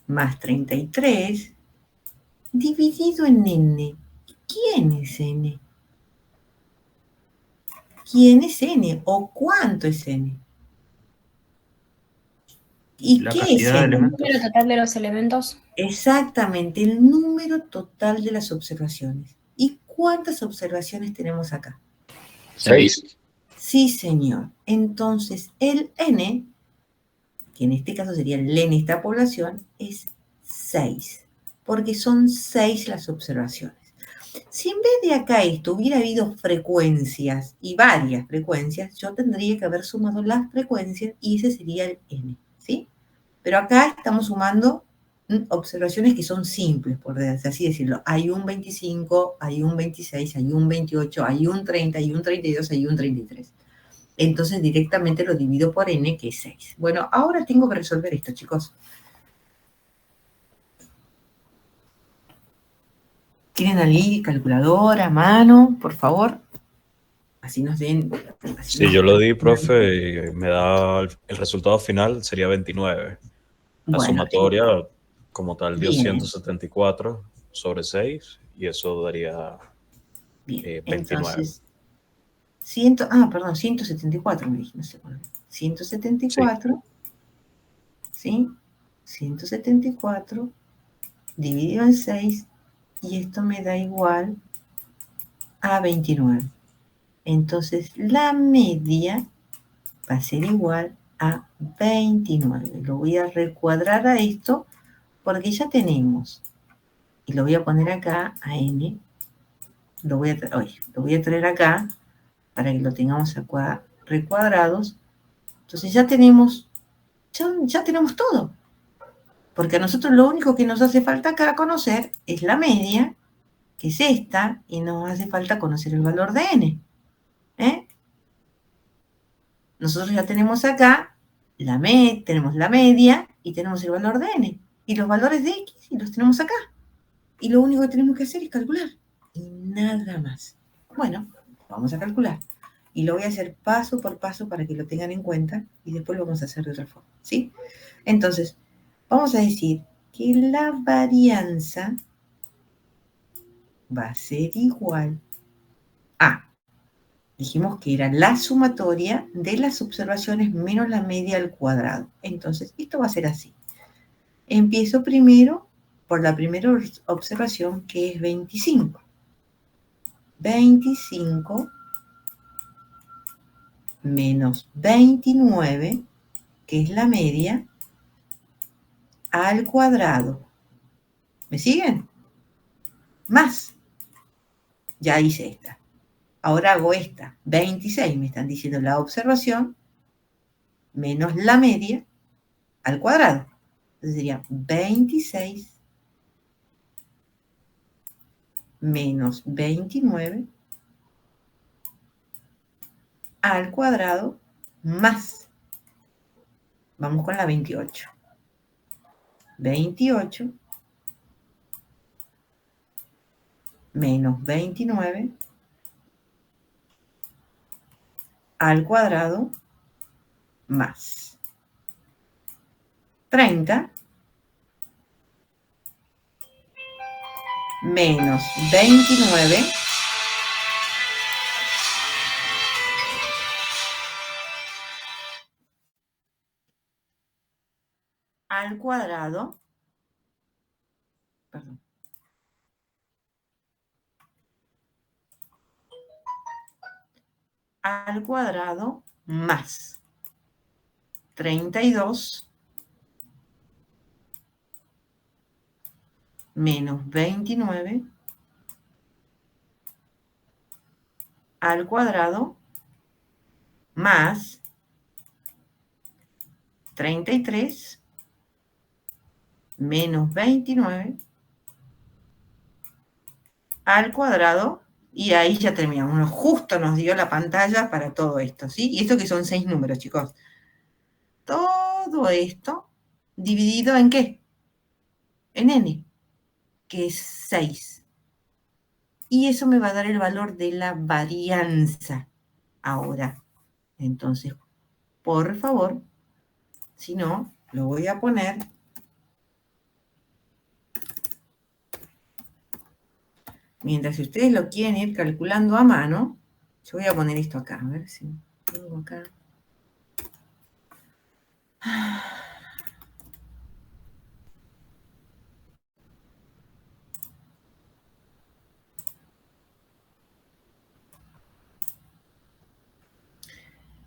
más 33 dividido en n. ¿Quién es n? ¿Quién es n? ¿O cuánto es n? ¿Y qué es n? ¿El número total de los elementos? Exactamente, el número total de las observaciones. ¿Y cuántas observaciones tenemos acá? 6. Sí, señor. Entonces, el n, que en este caso sería el n de esta población, es 6, porque son 6 las observaciones. Si en vez de acá esto hubiera habido frecuencias y varias frecuencias, yo tendría que haber sumado las frecuencias y ese sería el n, ¿sí? Pero acá estamos sumando observaciones que son simples, por así decirlo. Hay un 25, hay un 26, hay un 28, hay un 30, hay un 32, hay un 33. Entonces directamente lo divido por n, que es 6. Bueno, ahora tengo que resolver esto, chicos. ¿Tienen ahí calculadora, mano, por favor? Así nos den... Sí, yo lo di, profe, y me da el resultado final sería 29. La Bueno, sumatoria, como tal, dio bien, 174 sobre 6 y eso daría bien. 29. Entonces, perdón, 174 me dije, no sé cuál. Sí, 174, ¿sí? 174 dividido en 6 y esto me da igual a 29. Entonces, la media va a ser igual a 29. Lo voy a recuadrar a esto porque ya tenemos. Y lo voy a poner acá a n. Lo voy a traer acá para que lo tengamos acá recuadrados. Entonces ya tenemos todo. Porque a nosotros lo único que nos hace falta acá conocer es la media, que es esta, y nos hace falta conocer el valor de n. Nosotros ya tenemos acá tenemos la media y tenemos el valor de n. Y los valores de x y los tenemos acá. Y lo único que tenemos que hacer es calcular. Y nada más. Bueno, vamos a calcular. Y lo voy a hacer paso por paso para que lo tengan en cuenta y después lo vamos a hacer de otra forma, ¿sí? Entonces, vamos a decir que la varianza va a ser igual a, dijimos que era la sumatoria de las observaciones menos la media al cuadrado. Entonces, esto va a ser así. Empiezo primero por la primera observación, que es 25. 25 menos 29, que es la media, al cuadrado. ¿Me siguen? Más. Ya hice esta. Ahora hago esta. 26, me están diciendo la observación, menos la media, al cuadrado. Entonces sería 26 menos 29 al cuadrado más. Vamos con la 28. 28 menos 29 al cuadrado más 30 menos 29 al cuadrado, perdón, al cuadrado más 32 menos 29 al cuadrado más 33 menos 29 al cuadrado, y ahí ya terminamos. Justo nos dio la pantalla para todo esto, ¿sí? Y esto que son 6 números, chicos. Todo esto dividido en ¿qué? En n, que es 6. Y eso me va a dar el valor de la varianza ahora. Entonces, por favor, si no, lo voy a poner. Mientras ustedes lo quieren ir calculando a mano, yo voy a poner esto acá. A ver si tengo acá.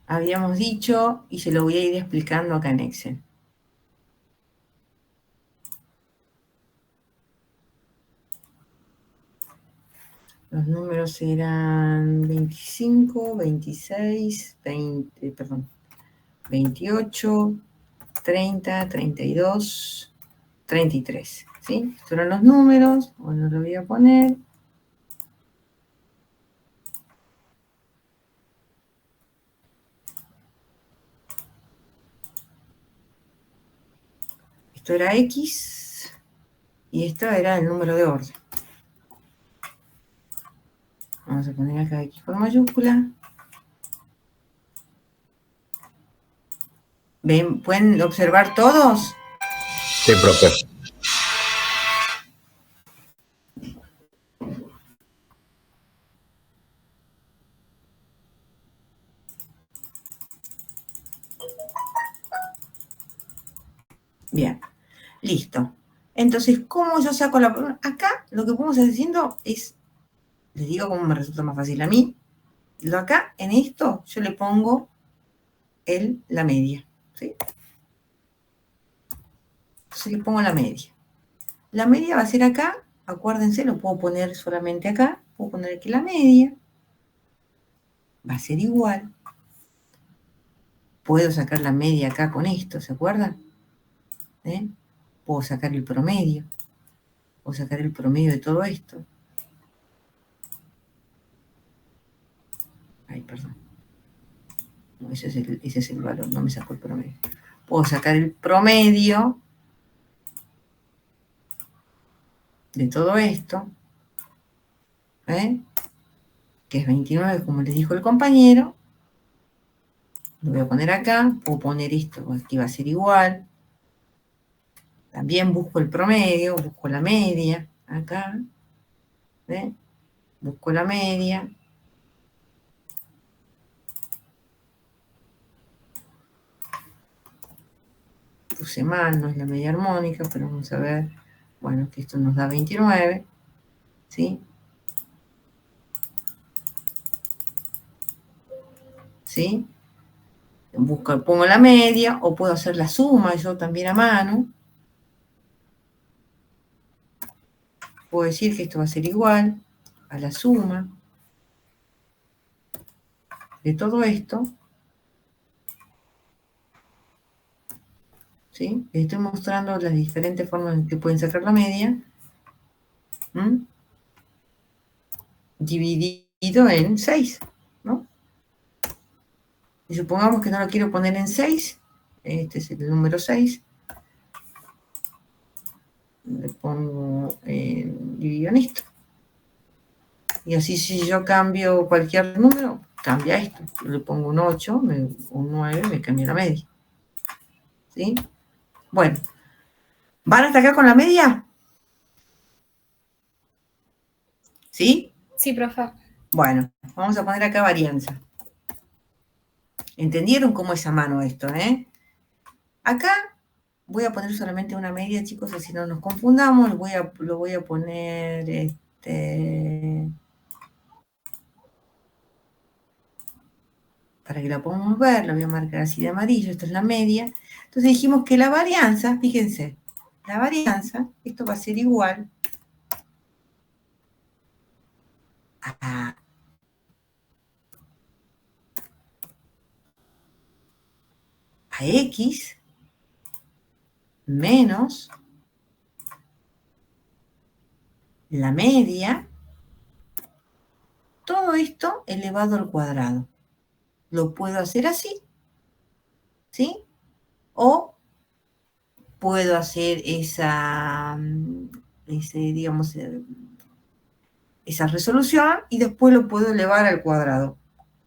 Habíamos dicho, y se lo voy a ir explicando acá en Excel. Los números eran 25, 26, 20, perdón, 28, 30, 32, 33. ¿Sí? Estos eran los números. Bueno, lo voy a poner. Esto era X y esto era el número de orden. Vamos a poner acá X con mayúscula. ¿Ven? ¿Pueden observar todos? Sí, profe. Bien, listo. Entonces, ¿cómo yo saco la... Acá lo que podemos estar haciendo es, les digo cómo me resulta más fácil a mí. Lo acá, en esto, yo le pongo la media, ¿sí? Entonces le pongo la media. La media va a ser acá, acuérdense, lo puedo poner solamente acá, puedo poner aquí la media, va a ser igual. Puedo sacar la media acá con esto, ¿se acuerdan? Puedo sacar el promedio, puedo sacar el promedio de todo esto. Ay, perdón. No, ese es el valor, no me sacó el promedio. Puedo sacar el promedio de todo esto, que es 29, como les dijo el compañero. Lo voy a poner acá, puedo poner esto, aquí va a ser igual. También busco el promedio, busco la media, acá. Busco la media. Puse mal, no es la media armónica, pero vamos a ver. Bueno, que esto nos da 29, ¿sí? ¿Sí? Pongo la media, o puedo hacer la suma yo también a mano. Puedo decir que esto va a ser igual a la suma de todo esto. ¿Sí? Les estoy mostrando las diferentes formas en que pueden sacar la media. Dividido en 6, ¿no? Y supongamos que no lo quiero poner en 6. Este es el número 6. Le pongo dividido en esto. Y así si yo cambio cualquier número, cambia esto. Yo le pongo un 8, un 9, me cambia la media. ¿Sí? Bueno. ¿Van hasta acá con la media? ¿Sí? Sí, profe. Bueno, vamos a poner acá varianza. ¿Entendieron cómo es a mano esto, Acá voy a poner solamente una media, chicos, así no nos confundamos. Lo voy a poner, para que la podamos ver, lo voy a marcar así de amarillo, esta es la media. Entonces dijimos que la varianza, fíjense, la varianza, esto va a ser igual a X menos la media, todo esto elevado al cuadrado. Lo puedo hacer así, ¿sí? O puedo hacer digamos, esa resolución y después lo puedo elevar al cuadrado,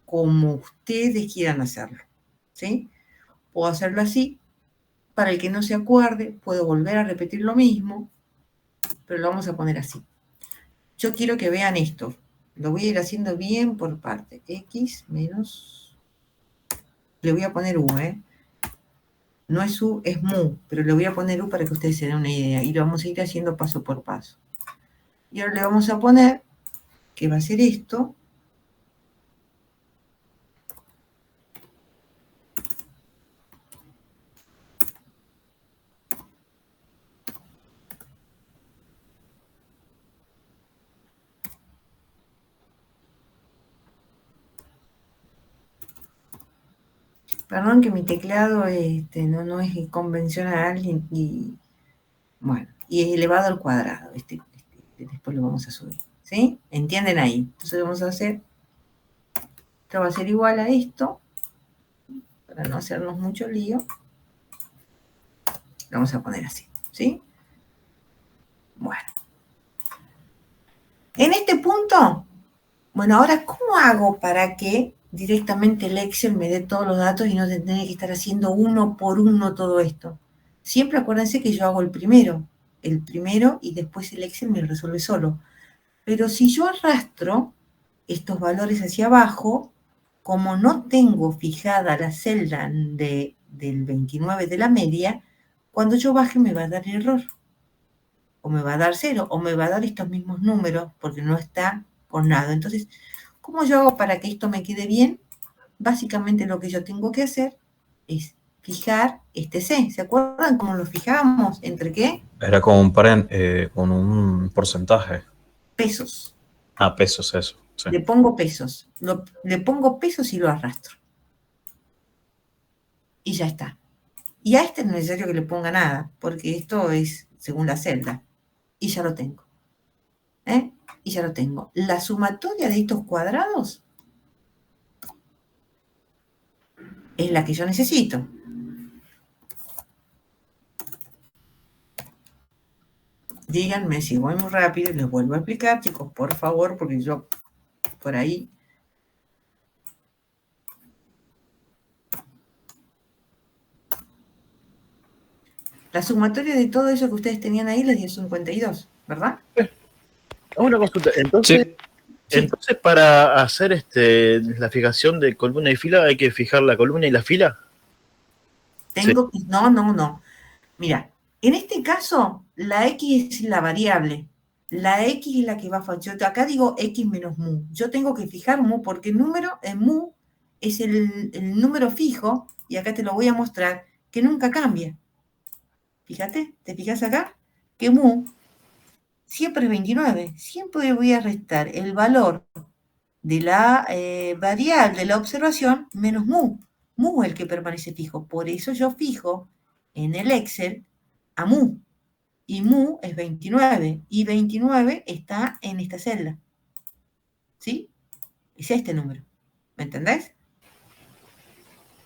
como ustedes quieran hacerlo, ¿sí? Puedo hacerlo así. Para el que no se acuerde, puedo volver a repetir lo mismo, pero lo vamos a poner así. Yo quiero que vean esto. Lo voy a ir haciendo bien por parte. X menos... Le voy a poner U, No es U, es mu, pero le voy a poner U para que ustedes se den una idea. Y lo vamos a ir haciendo paso por paso. Y ahora le vamos a poner que va a ser esto. Perdón que mi teclado no es convencional y bueno, y es elevado al cuadrado. Después lo vamos a subir, ¿sí? ¿Entienden ahí? Entonces vamos a hacer, esto va a ser igual a esto, para no hacernos mucho lío. Lo vamos a poner así, ¿sí? Bueno. En este punto, Bueno, ahora, ¿cómo hago para que directamente el Excel me dé todos los datos y no tener que estar haciendo uno por uno todo esto? Siempre acuérdense que yo hago el primero y después el Excel me lo resuelve solo. Pero si yo arrastro estos valores hacia abajo, como no tengo fijada la celda del 29 de la media, cuando yo baje me va a dar error. O me va a dar 0, o me va a dar estos mismos números, porque no está con nada. Entonces, ¿cómo yo hago para que esto me quede bien? Básicamente lo que yo tengo que hacer es fijar este C. ¿Se acuerdan cómo lo fijamos? ¿Entre qué? Era con un porcentaje. Pesos. Ah, pesos, eso. Sí. Le pongo pesos. Le pongo pesos y lo arrastro. Y ya está. Y a este no es necesario que le ponga nada, porque esto es según la celda. Y ya lo tengo. Y ya lo tengo. La sumatoria de estos cuadrados es la que yo necesito. Díganme si voy muy rápido y les vuelvo a explicar, chicos, por favor, porque yo por ahí... La sumatoria de todo eso que ustedes tenían ahí les dio 52, ¿verdad? Una consulta. Entonces, para hacer la fijación de columna y fila, ¿hay que fijar la columna y la fila? Tengo que... No. Mira, en este caso, la X es la variable. La X es la que va a fallar. Acá digo X menos mu. Yo tengo que fijar mu porque el número en mu es el número fijo, y acá te lo voy a mostrar, que nunca cambia. Fíjate, ¿te fijas acá? Que mu siempre es 29. Siempre voy a restar el valor de la variable de la observación menos mu. Mu es el que permanece fijo. Por eso yo fijo en el Excel a mu. Y mu es 29. Y 29 está en esta celda. ¿Sí? Es este número. ¿Me entendés?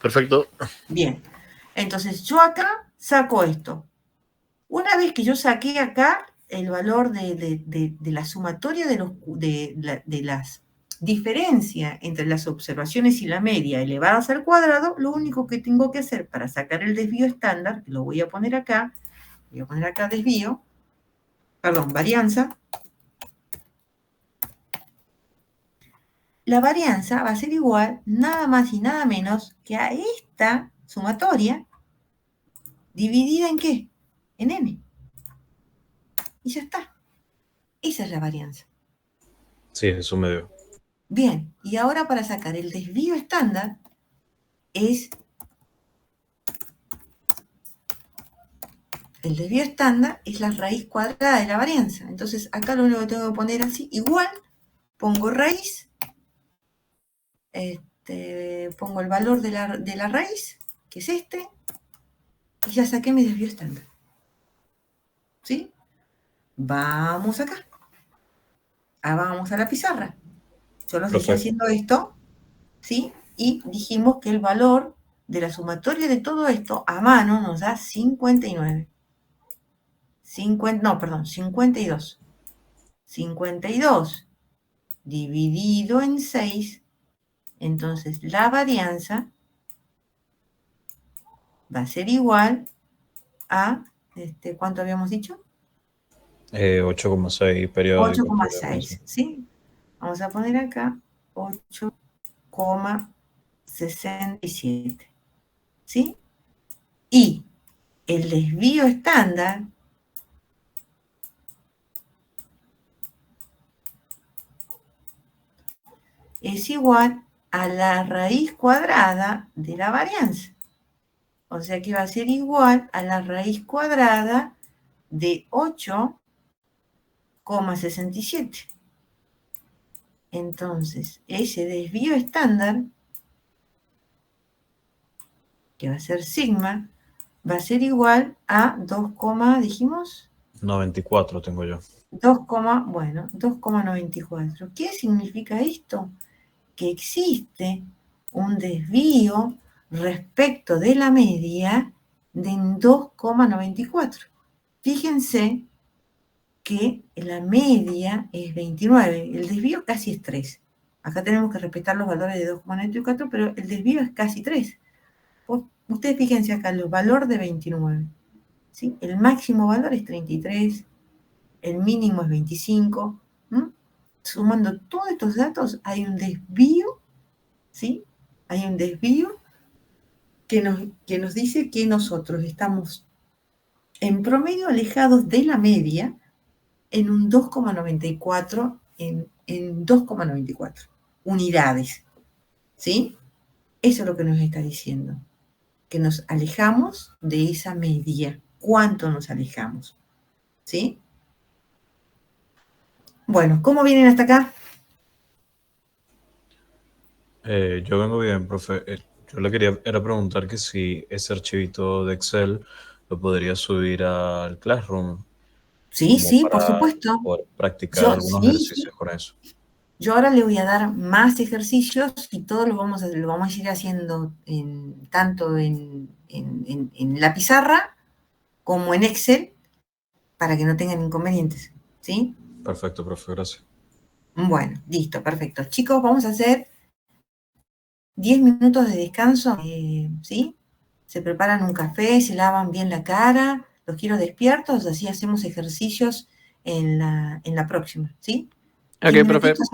Perfecto. Bien. Entonces yo acá saco esto. Una vez que yo saqué acá el valor de la sumatoria de las diferencias entre las observaciones y la media elevadas al cuadrado, lo único que tengo que hacer para sacar el desvío estándar, que lo voy a poner acá desvío, varianza. La varianza va a ser igual nada más y nada menos que a esta sumatoria dividida en ¿qué? En n. Y ya está. Esa es la varianza. Sí, eso me dio. Bien, y ahora para sacar el desvío estándar es... El desvío estándar es la raíz cuadrada de la varianza. Entonces acá lo único que tengo que poner así, igual, pongo raíz, pongo el valor de la raíz, que es este, y ya saqué mi desvío estándar. ¿Sí? Vamos acá. Vamos a la pizarra. Yo los dejé haciendo esto, ¿sí? Y dijimos que el valor de la sumatoria de todo esto a mano nos da 59. 52. 52 dividido en 6, entonces la varianza va a ser igual a, ¿cuánto habíamos dicho? 8,6 periódico. 8,6, ¿sí? Vamos a poner acá 8,67, ¿sí? Y el desvío estándar es igual a la raíz cuadrada de la varianza. O sea que va a ser igual a la raíz cuadrada de 8,67. Entonces, ese desvío estándar, que va a ser sigma, va a ser igual a 2, dijimos. 94 tengo yo. 2,94. ¿Qué significa esto? Que existe un desvío respecto de la media de 2,94. Fíjense que la media es 29, el desvío casi es 3. Acá tenemos que respetar los valores de 2,94, pero el desvío es casi 3. Ustedes fíjense acá, los valores de 29. ¿Sí? El máximo valor es 33, el mínimo es 25. Sumando todos estos datos, hay un desvío, ¿sí? Hay un desvío que nos dice que nosotros estamos en promedio alejados de la media en un 2,94, en 2,94 unidades, ¿sí? Eso es lo que nos está diciendo, que nos alejamos de esa media. ¿Cuánto nos alejamos? ¿Sí? Bueno, ¿cómo vienen hasta acá? Yo vengo bien, profe. Yo le quería era preguntar que si ese archivito de Excel lo podría subir al Classroom, Sí, como sí, por para supuesto. poder practicar algunos Sí, sí. ejercicios con eso. Yo ahora le voy a dar más ejercicios y todos lo vamos a ir haciendo tanto en la pizarra como en Excel para que no tengan inconvenientes. ¿Sí? Perfecto, profe, gracias. Bueno, listo, perfecto. Chicos, vamos a hacer 10 minutos de descanso, ¿sí? Se preparan un café, se lavan bien la cara, los quiero despiertos, así hacemos ejercicios en la próxima, ¿sí? Ok, 10 profe. minutitos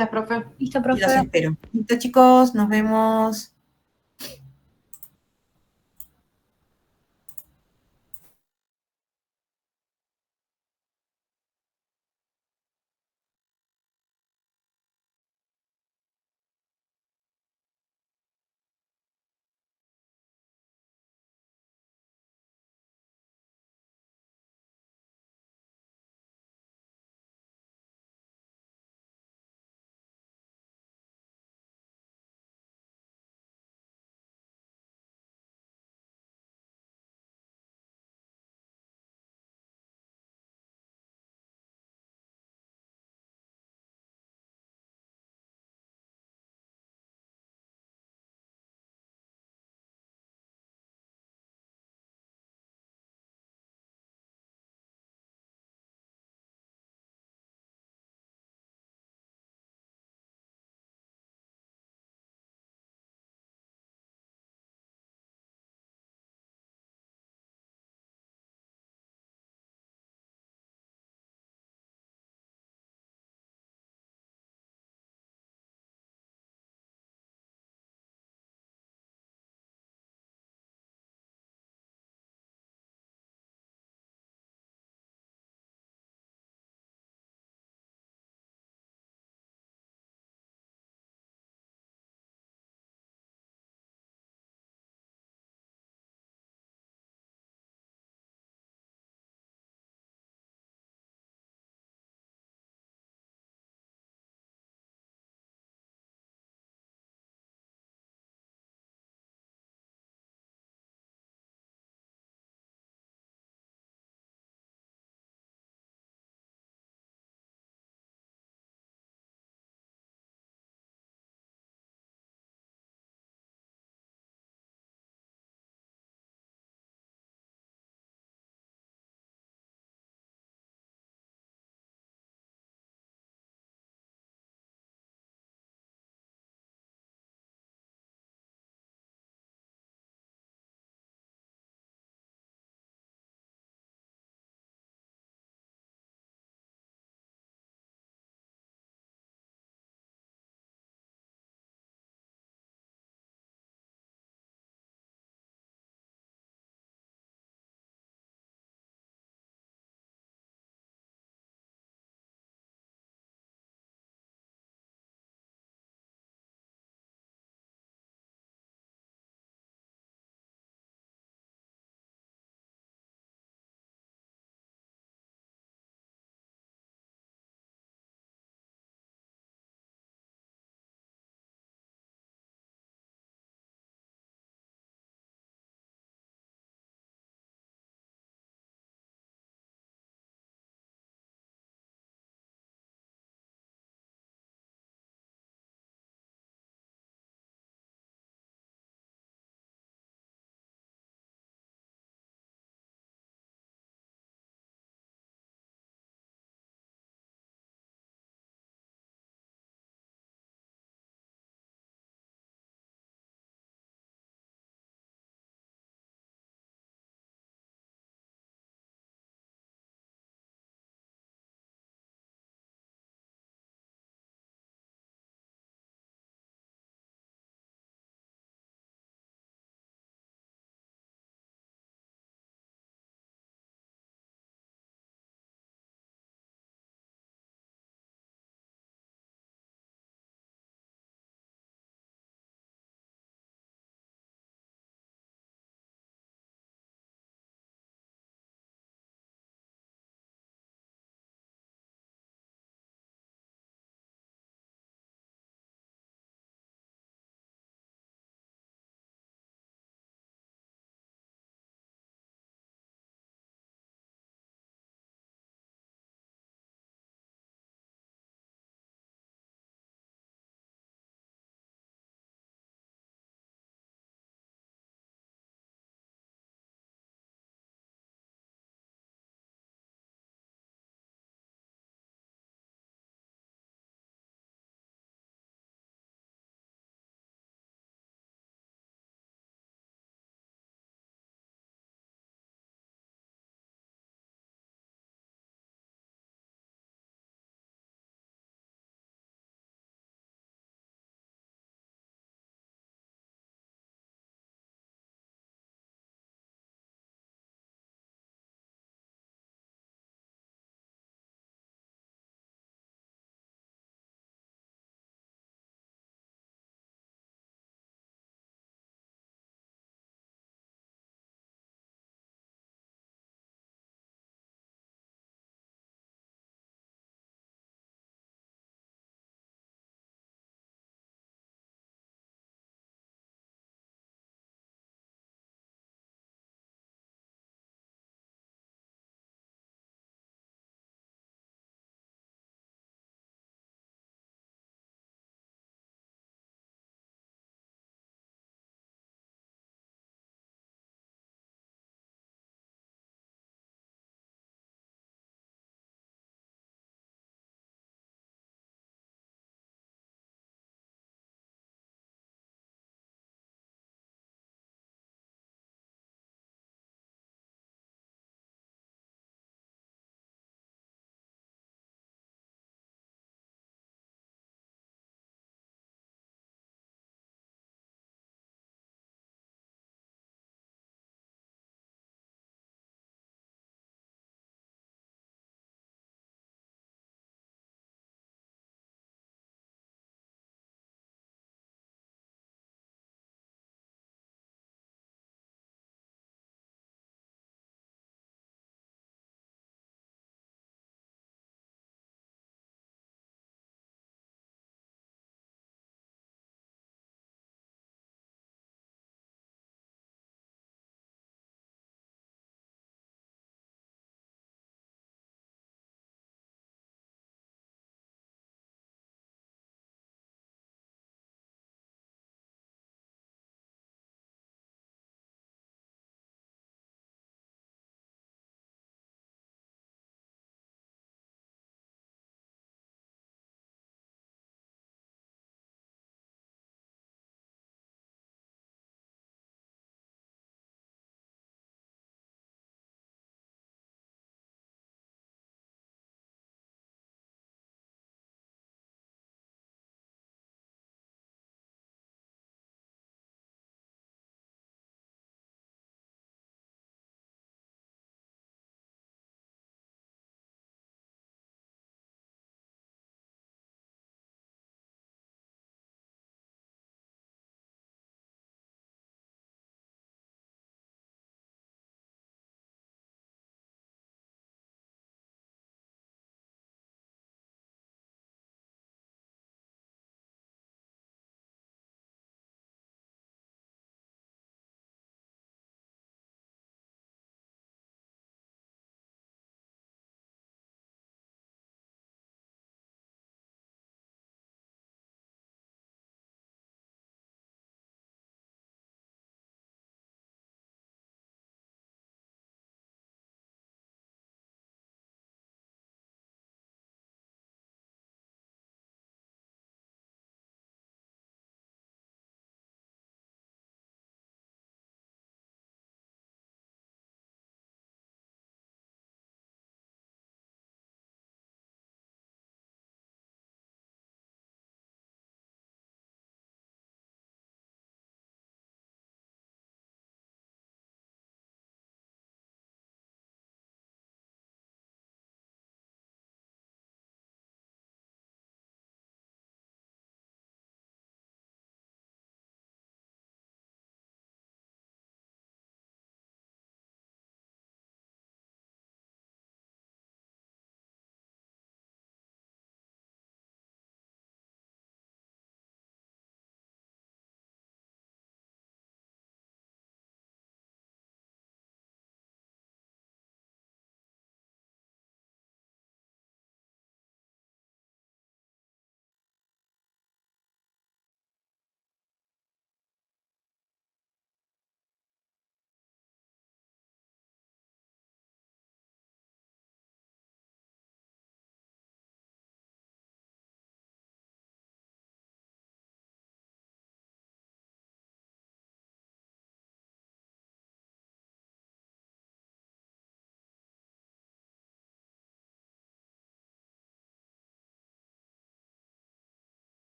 Listo, y los profe. espero. Listo, chicos, nos vemos.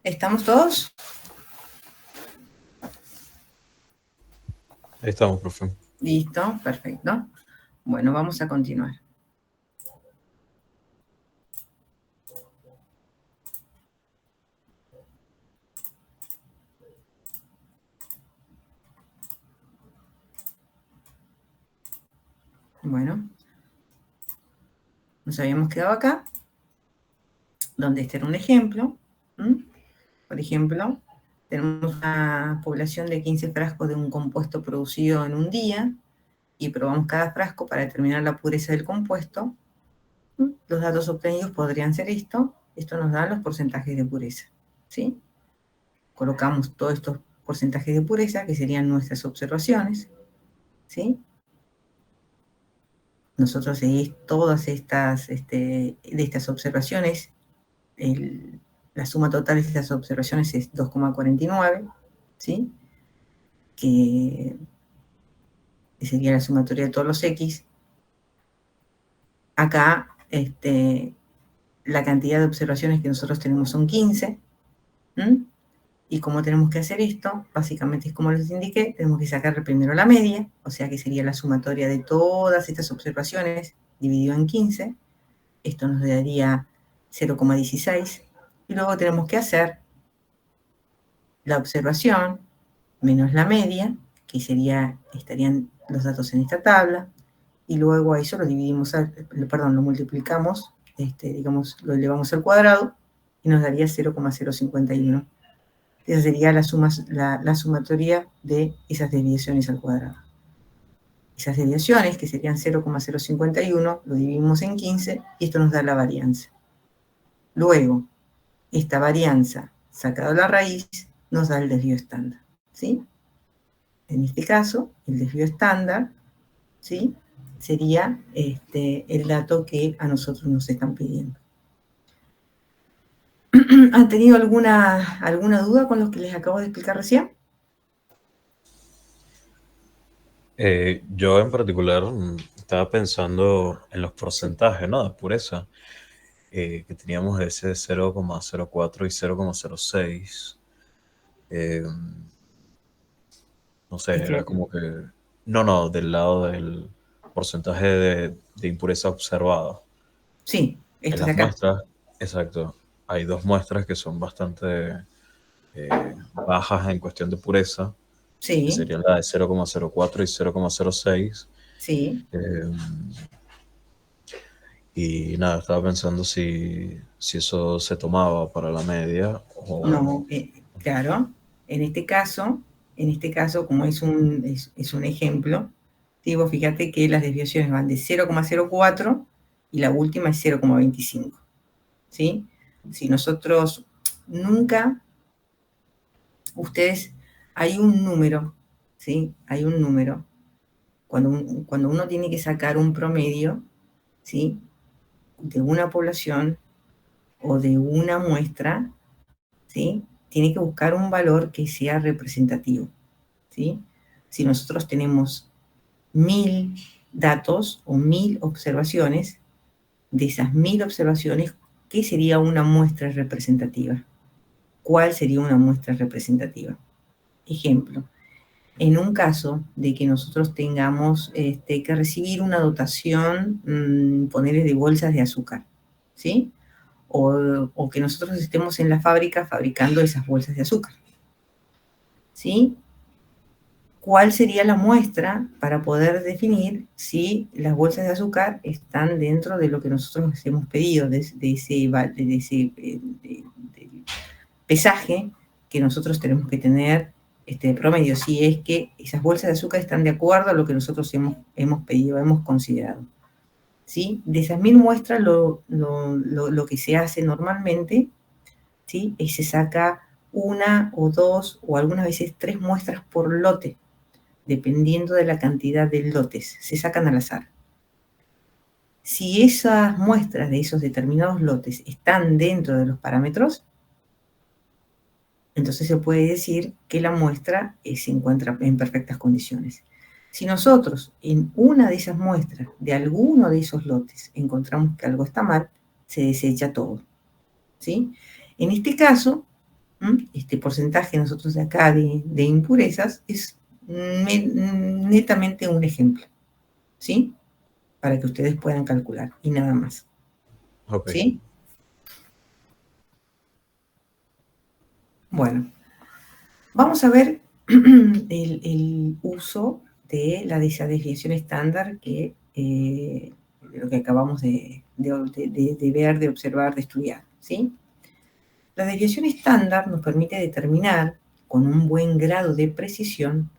¿Estamos todos? Ahí estamos, profe. Listo, perfecto. Bueno, vamos a continuar. Bueno, nos habíamos quedado acá, donde este era un ejemplo. Por ejemplo, tenemos una población de 15 frascos de un compuesto producido en un día y probamos cada frasco para determinar la pureza del compuesto. Los datos obtenidos podrían ser esto. Esto nos da los porcentajes de pureza, ¿sí? Colocamos todos estos porcentajes de pureza, que serían nuestras observaciones, ¿sí? Nosotros todas estas, de estas observaciones, la suma total de estas observaciones es 2,49, ¿sí? Que sería la sumatoria de todos los X. Acá, la cantidad de observaciones que nosotros tenemos son 15. ¿Y cómo tenemos que hacer esto? Básicamente es como les indiqué, tenemos que sacar primero la media, o sea que sería la sumatoria de todas estas observaciones dividido en 15. Esto nos daría 0,16. Y luego tenemos que hacer la observación menos la media, que estarían los datos en esta tabla, y luego a eso lo dividimos, lo multiplicamos, digamos, lo elevamos al cuadrado, y nos daría 0,051. Esa sería la sumatoria de esas desviaciones al cuadrado. Esas desviaciones, que serían 0,051, lo dividimos en 15, y esto nos da la varianza. Luego, esta varianza, sacado la raíz, nos da el desvío estándar, ¿sí? En este caso, el desvío estándar, ¿sí? Sería el dato que a nosotros nos están pidiendo. ¿Han tenido alguna duda con lo que les acabo de explicar recién? Yo en particular estaba pensando en los porcentajes, ¿no? De pureza, que teníamos ese 0,04 y 0,06. No sé, era como que... No, del lado del porcentaje de impureza observada. Sí, En esto las de acá. muestras, exacto, hay dos muestras que son bastante bajas en cuestión de pureza, que Sí, serían la de 0,04 y 0,06. sí. Y nada, estaba pensando si eso se tomaba para la media o... No, claro. En este caso, como es un ejemplo, digo, fíjate que las desviaciones van de 0,04 y la última es 0,25. ¿Sí? Si nosotros nunca, hay un número, ¿sí? Hay un número. Cuando uno tiene que sacar un promedio, ¿sí? De una población o de una muestra, ¿sí? Tiene que buscar un valor que sea representativo, ¿sí? Si nosotros tenemos 1000 datos o 1000 observaciones, de esas 1000 observaciones, ¿qué sería una muestra representativa? ¿Cuál sería una muestra representativa? Ejemplo, en un caso de que nosotros tengamos que recibir una dotación, ponerle de bolsas de azúcar, ¿sí? O que nosotros estemos en la fábrica fabricando esas bolsas de azúcar, ¿sí? ¿Cuál sería la muestra para poder definir si las bolsas de azúcar están dentro de lo que nosotros nos hemos pedido, de ese pesaje que nosotros tenemos que tener de promedio, si es que esas bolsas de azúcar están de acuerdo a lo que nosotros hemos pedido, hemos considerado? ¿Sí? De esas 1000 muestras, lo que se hace normalmente, ¿sí? Es se saca una o dos o algunas veces 3 muestras por lote, dependiendo de la cantidad de lotes, se sacan al azar. Si esas muestras de esos determinados lotes están dentro de los parámetros, entonces se puede decir que la muestra se encuentra en perfectas condiciones. Si nosotros en una de esas muestras de alguno de esos lotes encontramos que algo está mal, se desecha todo, ¿sí? En este caso, Este porcentaje nosotros de acá de impurezas es netamente un ejemplo, ¿sí? Para que ustedes puedan calcular, y nada más. Ok. ¿Sí? Bueno, vamos a ver el uso de la desviación estándar que lo que acabamos de ver, de observar, de estudiar, ¿sí? La desviación estándar nos permite determinar con un buen grado de precisión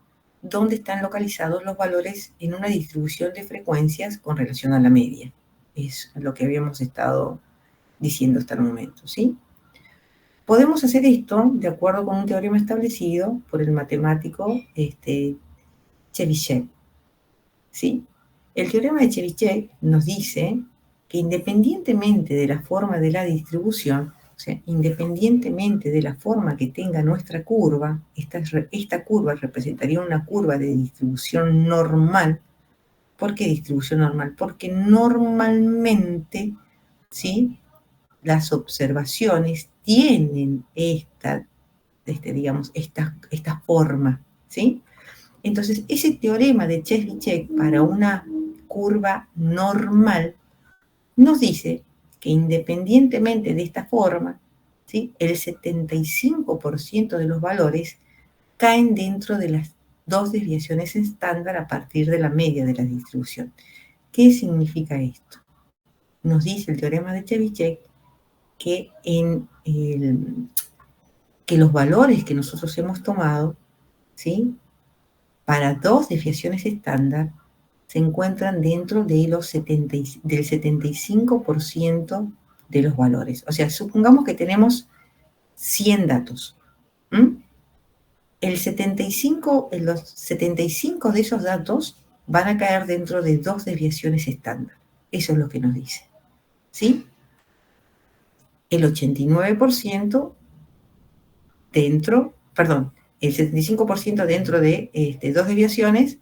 dónde están localizados los valores en una distribución de frecuencias con relación a la media. Es lo que habíamos estado diciendo hasta el momento, ¿sí? Podemos hacer esto de acuerdo con un teorema establecido por el matemático Chebyshev, ¿sí? El teorema de Chebyshev nos dice que independientemente de la forma de la distribución, o sea, independientemente de la forma que tenga nuestra curva, esta curva representaría una curva de distribución normal. ¿Por qué distribución normal? Porque normalmente, ¿sí?, las observaciones tienen esta forma, ¿sí? Entonces, ese teorema de Chebyshev para una curva normal nos dice que independientemente de esta forma, ¿sí?, el 75% de los valores caen dentro de las dos desviaciones estándar a partir de la media de la distribución. ¿Qué significa esto? Nos dice el teorema de Chebyshev que que los valores que nosotros hemos tomado, ¿sí?, para dos desviaciones estándar se encuentran dentro de del 75% de los valores. O sea, supongamos que tenemos 100 datos. Los 75 de esos datos van a caer dentro de dos desviaciones estándar. Eso es lo que nos dice, ¿sí? El 89% el 75% dentro de dos desviaciones,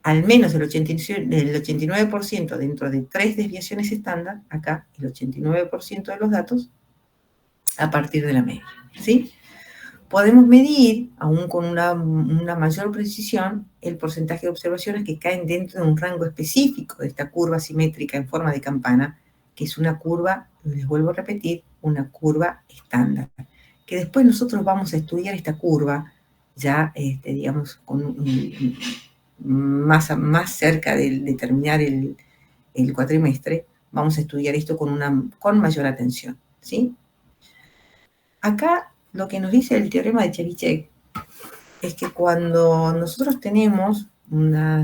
al menos el 89% dentro de tres desviaciones estándar, acá el 89% de los datos, a partir de la media, ¿sí? Podemos medir, aún con una mayor precisión, el porcentaje de observaciones que caen dentro de un rango específico de esta curva simétrica en forma de campana, que es una curva, les vuelvo a repetir, una curva estándar. Que después nosotros vamos a estudiar esta curva, ya, digamos, más cerca de terminar el cuatrimestre, vamos a estudiar esto con mayor atención, ¿sí? Acá lo que nos dice el teorema de Chebyshev es que cuando nosotros tenemos una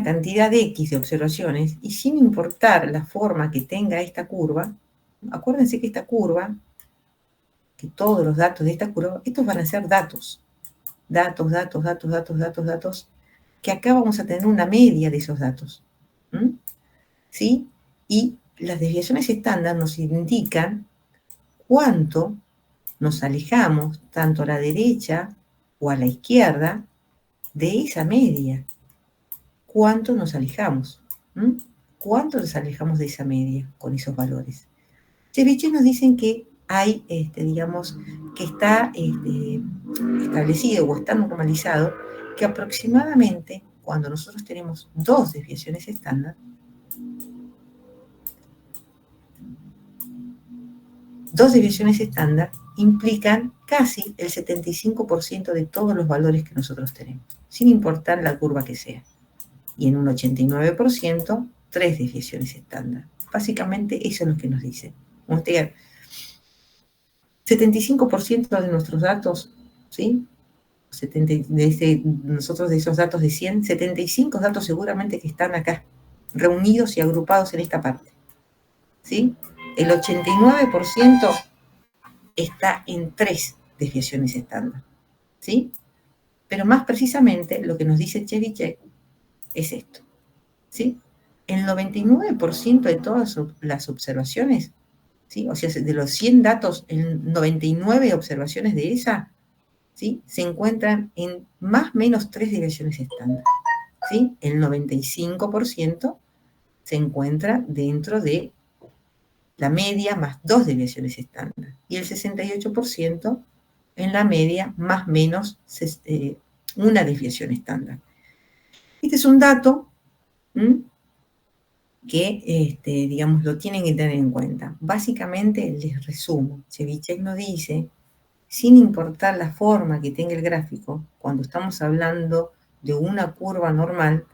cantidad de X de observaciones, y sin importar la forma que tenga esta curva, acuérdense que esta curva, que todos los datos de esta curva, estos van a ser datos, que acá vamos a tener una media de esos datos, ¿sí? Y las desviaciones estándar nos indican cuánto nos alejamos, tanto a la derecha o a la izquierda, de esa media. ¿Cuánto nos alejamos? ¿Cuánto nos alejamos de esa media con esos valores? Chebyshev nos dicen que hay, digamos, que está establecido o está normalizado que aproximadamente cuando nosotros tenemos dos desviaciones estándar, implican casi el 75% de todos los valores que nosotros tenemos, sin importar la curva que sea. Y en un 89%, tres desviaciones estándar. Básicamente eso es lo que nos dice. 75% de nuestros datos, ¿sí? Nosotros de esos datos de 100, 75 datos seguramente que están acá, reunidos y agrupados en esta parte, ¿sí? El 89% está en tres desviaciones estándar, ¿sí? Pero más precisamente lo que nos dice Chebyshev es esto, ¿sí? El 99% de todas las observaciones, ¿sí? O sea, de los 100 datos, el 99 observaciones de esa, ¿sí?, se encuentran en más o menos tres desviaciones estándar, ¿sí? El 95% se encuentra dentro de la media más 2 desviaciones estándar. Y el 68% en la media más menos una desviación estándar. Este es un dato que, digamos, lo tienen que tener en cuenta. Básicamente, les resumo. Ceviche nos dice, sin importar la forma que tenga el gráfico, cuando estamos hablando de una curva normal,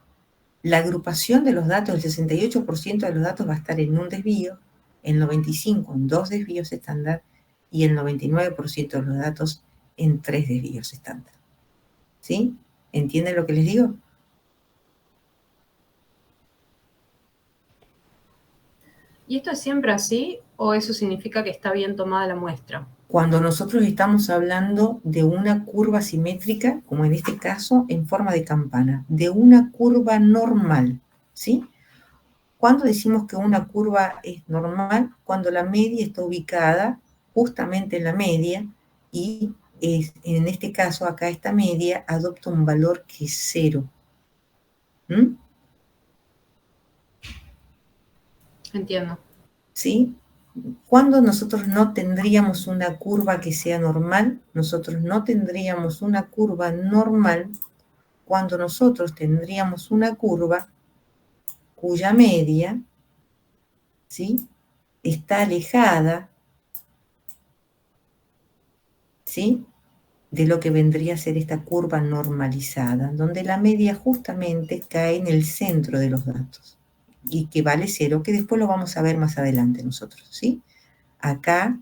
la agrupación de los datos, el 68% de los datos va a estar en un desvío, el 95% en 2 desvíos estándar y el 99% de los datos en 3 desvíos estándar. ¿Sí? ¿Entienden lo que les digo? ¿Y esto es siempre así o eso significa que está bien tomada la muestra? Cuando nosotros estamos hablando de una curva simétrica, como en este caso, en forma de campana, de una curva normal, ¿sí? ¿Cuándo decimos que una curva es normal? Cuando la media está ubicada justamente en la media y en este caso acá esta media adopta un valor que es 0. Entiendo. ¿Sí? Cuando nosotros no tendríamos una curva que sea normal, nosotros no tendríamos una curva normal cuando nosotros tendríamos una curva cuya media, ¿sí?, está alejada, ¿sí?, de lo que vendría a ser esta curva normalizada, donde la media justamente cae en el centro de los datos y que vale 0, que después lo vamos a ver más adelante nosotros, ¿sí? Acá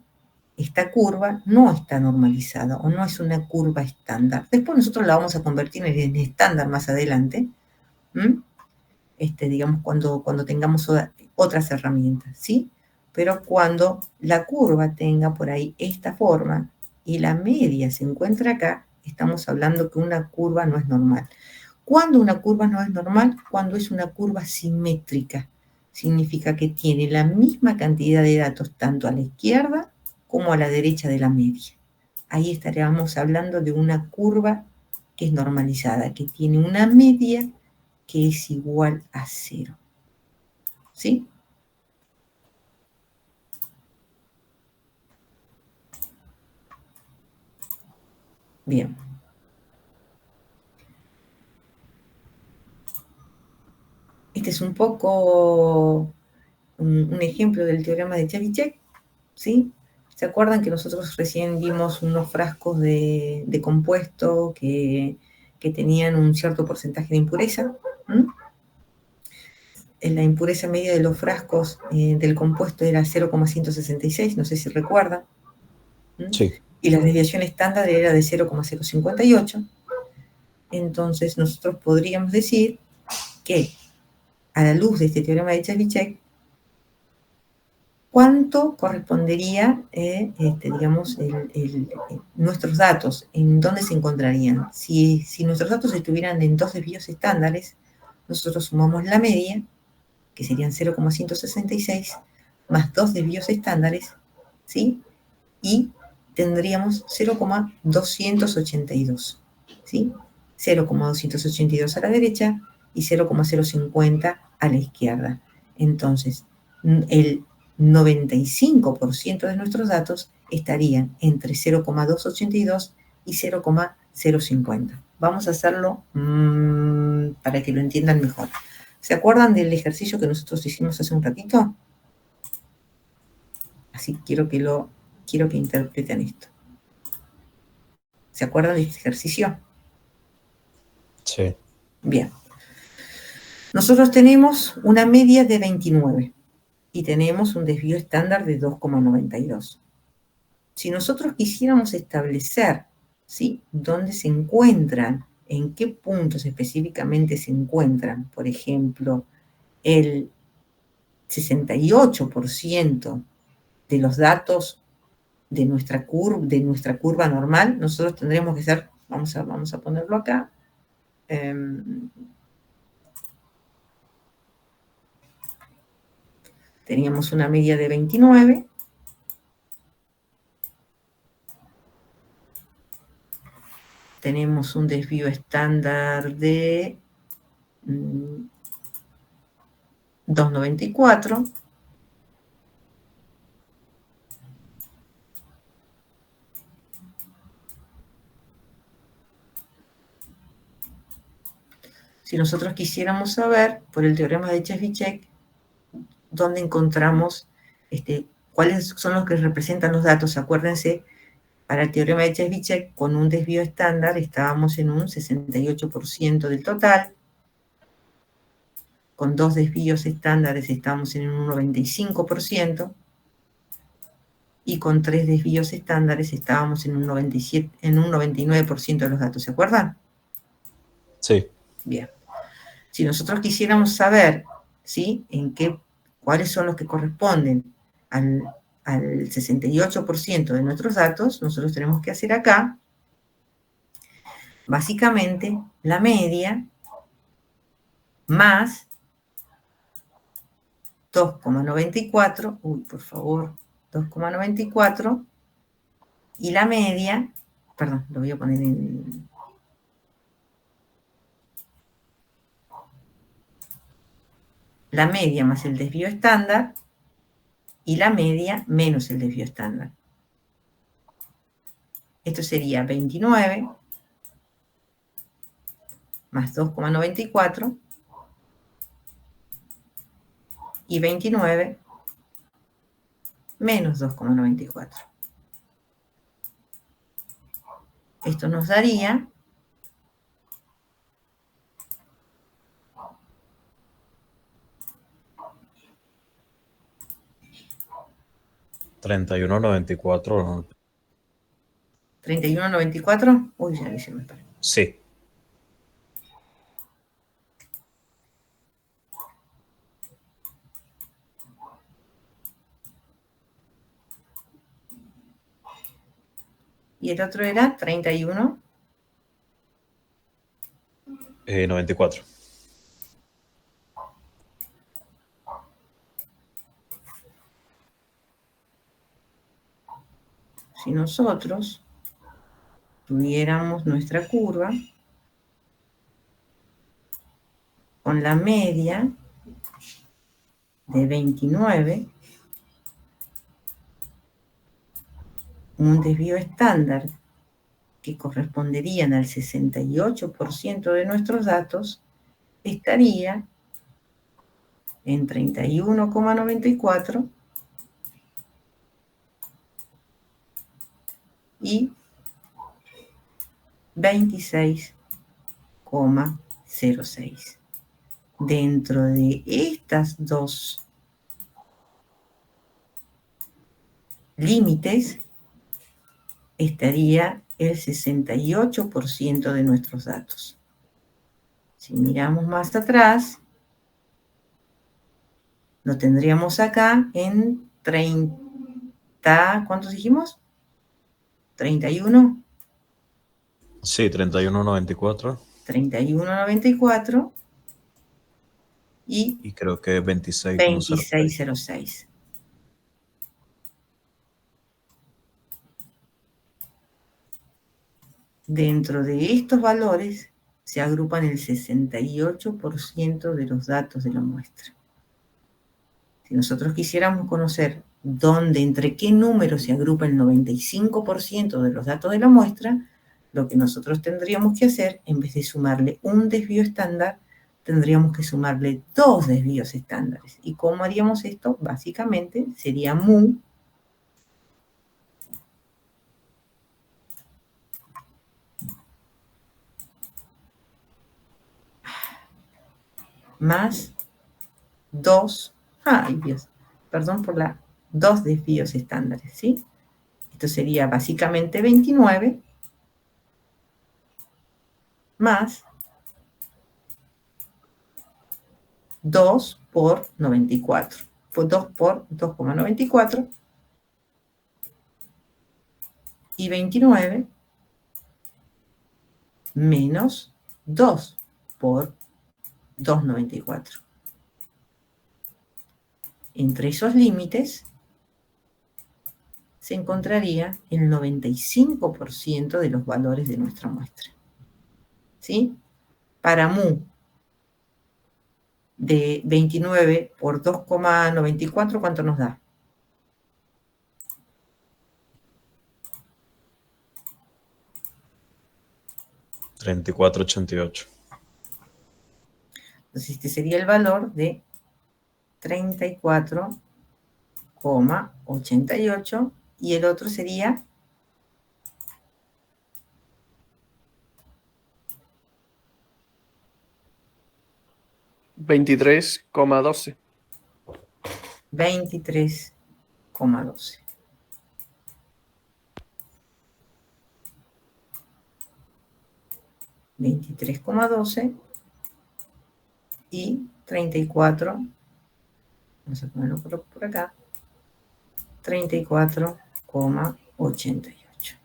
esta curva no está normalizada o no es una curva estándar. Después nosotros la vamos a convertir en estándar más adelante, digamos, cuando tengamos otras herramientas, ¿sí? Pero cuando la curva tenga por ahí esta forma y la media se encuentra acá, estamos hablando que una curva no es normal. ¿Cuándo una curva no es normal? Cuando es una curva simétrica. Significa que tiene la misma cantidad de datos tanto a la izquierda como a la derecha de la media. Ahí estaríamos hablando de una curva que es normalizada, que tiene una media que es igual a 0. ¿Sí? Bien. Este es un poco un ejemplo del teorema de Ceviche, ¿sí? ¿Se acuerdan que nosotros recién vimos unos frascos de compuesto que tenían un cierto porcentaje de impureza? La impureza media de los frascos del compuesto era 0,166, no sé si recuerdan. Sí. Y la desviación estándar era de 0,058. Entonces nosotros podríamos decir que a la luz de este teorema de Ceviche, ¿cuánto correspondería, digamos, nuestros datos? ¿En dónde se encontrarían? Si nuestros datos estuvieran en 2 desvíos estándares, nosotros sumamos la media, que serían 0,166, más 2 desvíos estándares, ¿sí? Y tendríamos 0,282, ¿sí? 0,282 a la derecha y 0,050 a la izquierda. Entonces, el 95% de nuestros datos estarían entre 0,282 y 0,050. Vamos a hacerlo para que lo entiendan mejor. ¿Se acuerdan del ejercicio que nosotros hicimos hace un ratito? Así quiero que interpreten esto. ¿Se acuerdan de este ejercicio? Sí. Bien. Nosotros tenemos una media de 29 y tenemos un desvío estándar de 2,92. Si nosotros quisiéramos establecer, ¿sí?, dónde se encuentran, en qué puntos específicamente se encuentran, por ejemplo, el 68% de los datos de nuestra curva normal, nosotros tendremos que hacer, vamos a ponerlo acá, teníamos una media de 29, tenemos un desvío estándar de 2,94, si nosotros quisiéramos saber, por el teorema de Chebyshev, dónde encontramos cuáles son los que representan los datos. Acuérdense, para el teorema de Chebyshev, con un desvío estándar estábamos en un 68% del total. Con 2 desvíos estándares estábamos en un 95%. Y con 3 desvíos estándares estábamos en un 99% de los datos. ¿Se acuerdan? Sí. Bien. Si nosotros quisiéramos saber, ¿sí?, cuáles son los que corresponden al 68% de nuestros datos, nosotros tenemos que hacer acá, básicamente, la media más 2,94, por favor, 2,94, y la media, perdón, lo voy a poner en... La media más el desvío estándar, y la media menos el desvío estándar. Esto sería 29 más 2,94 y 29 menos 2,94. Esto nos daría 31,94. 31,94. Uy, ya se me paró. Sí. Y el otro era 31. 94. Si nosotros tuviéramos nuestra curva con la media de 29, un desvío estándar que corresponderían al 68% de nuestros datos, estaría en 31,94 y 26,06. Dentro de estas dos límites estaría el 68% de nuestros datos. Si miramos más atrás, lo tendríamos acá en 30, ¿cuántos dijimos? 31. Sí, 31,94. 31,94 y creo que 26,06. 26,06. Dentro de estos valores se agrupan el 68% de los datos de la muestra. Si nosotros quisiéramos conocer dónde, entre qué números se agrupa el 95% de los datos de la muestra, lo que nosotros tendríamos que hacer, en vez de sumarle un desvío estándar, tendríamos que sumarle 2 desvíos estándares. ¿Y cómo haríamos esto? Básicamente sería mu más 2, ay Dios, perdón por la 2 desvíos estándares, ¿sí? Esto sería básicamente 29 más 2 por 94. Pues 2 por 2,94 y 29 menos 2 por 2,94. Entre esos límites se encontraría el 95% de los valores de nuestra muestra. ¿Sí? Para mu de 29 por 2,94, ¿cuánto nos da? $34,88. Entonces este sería el valor de 34,88 y el otro sería 23,12. 23,12. Y 34, vamos a ponerlo por acá, 34,88.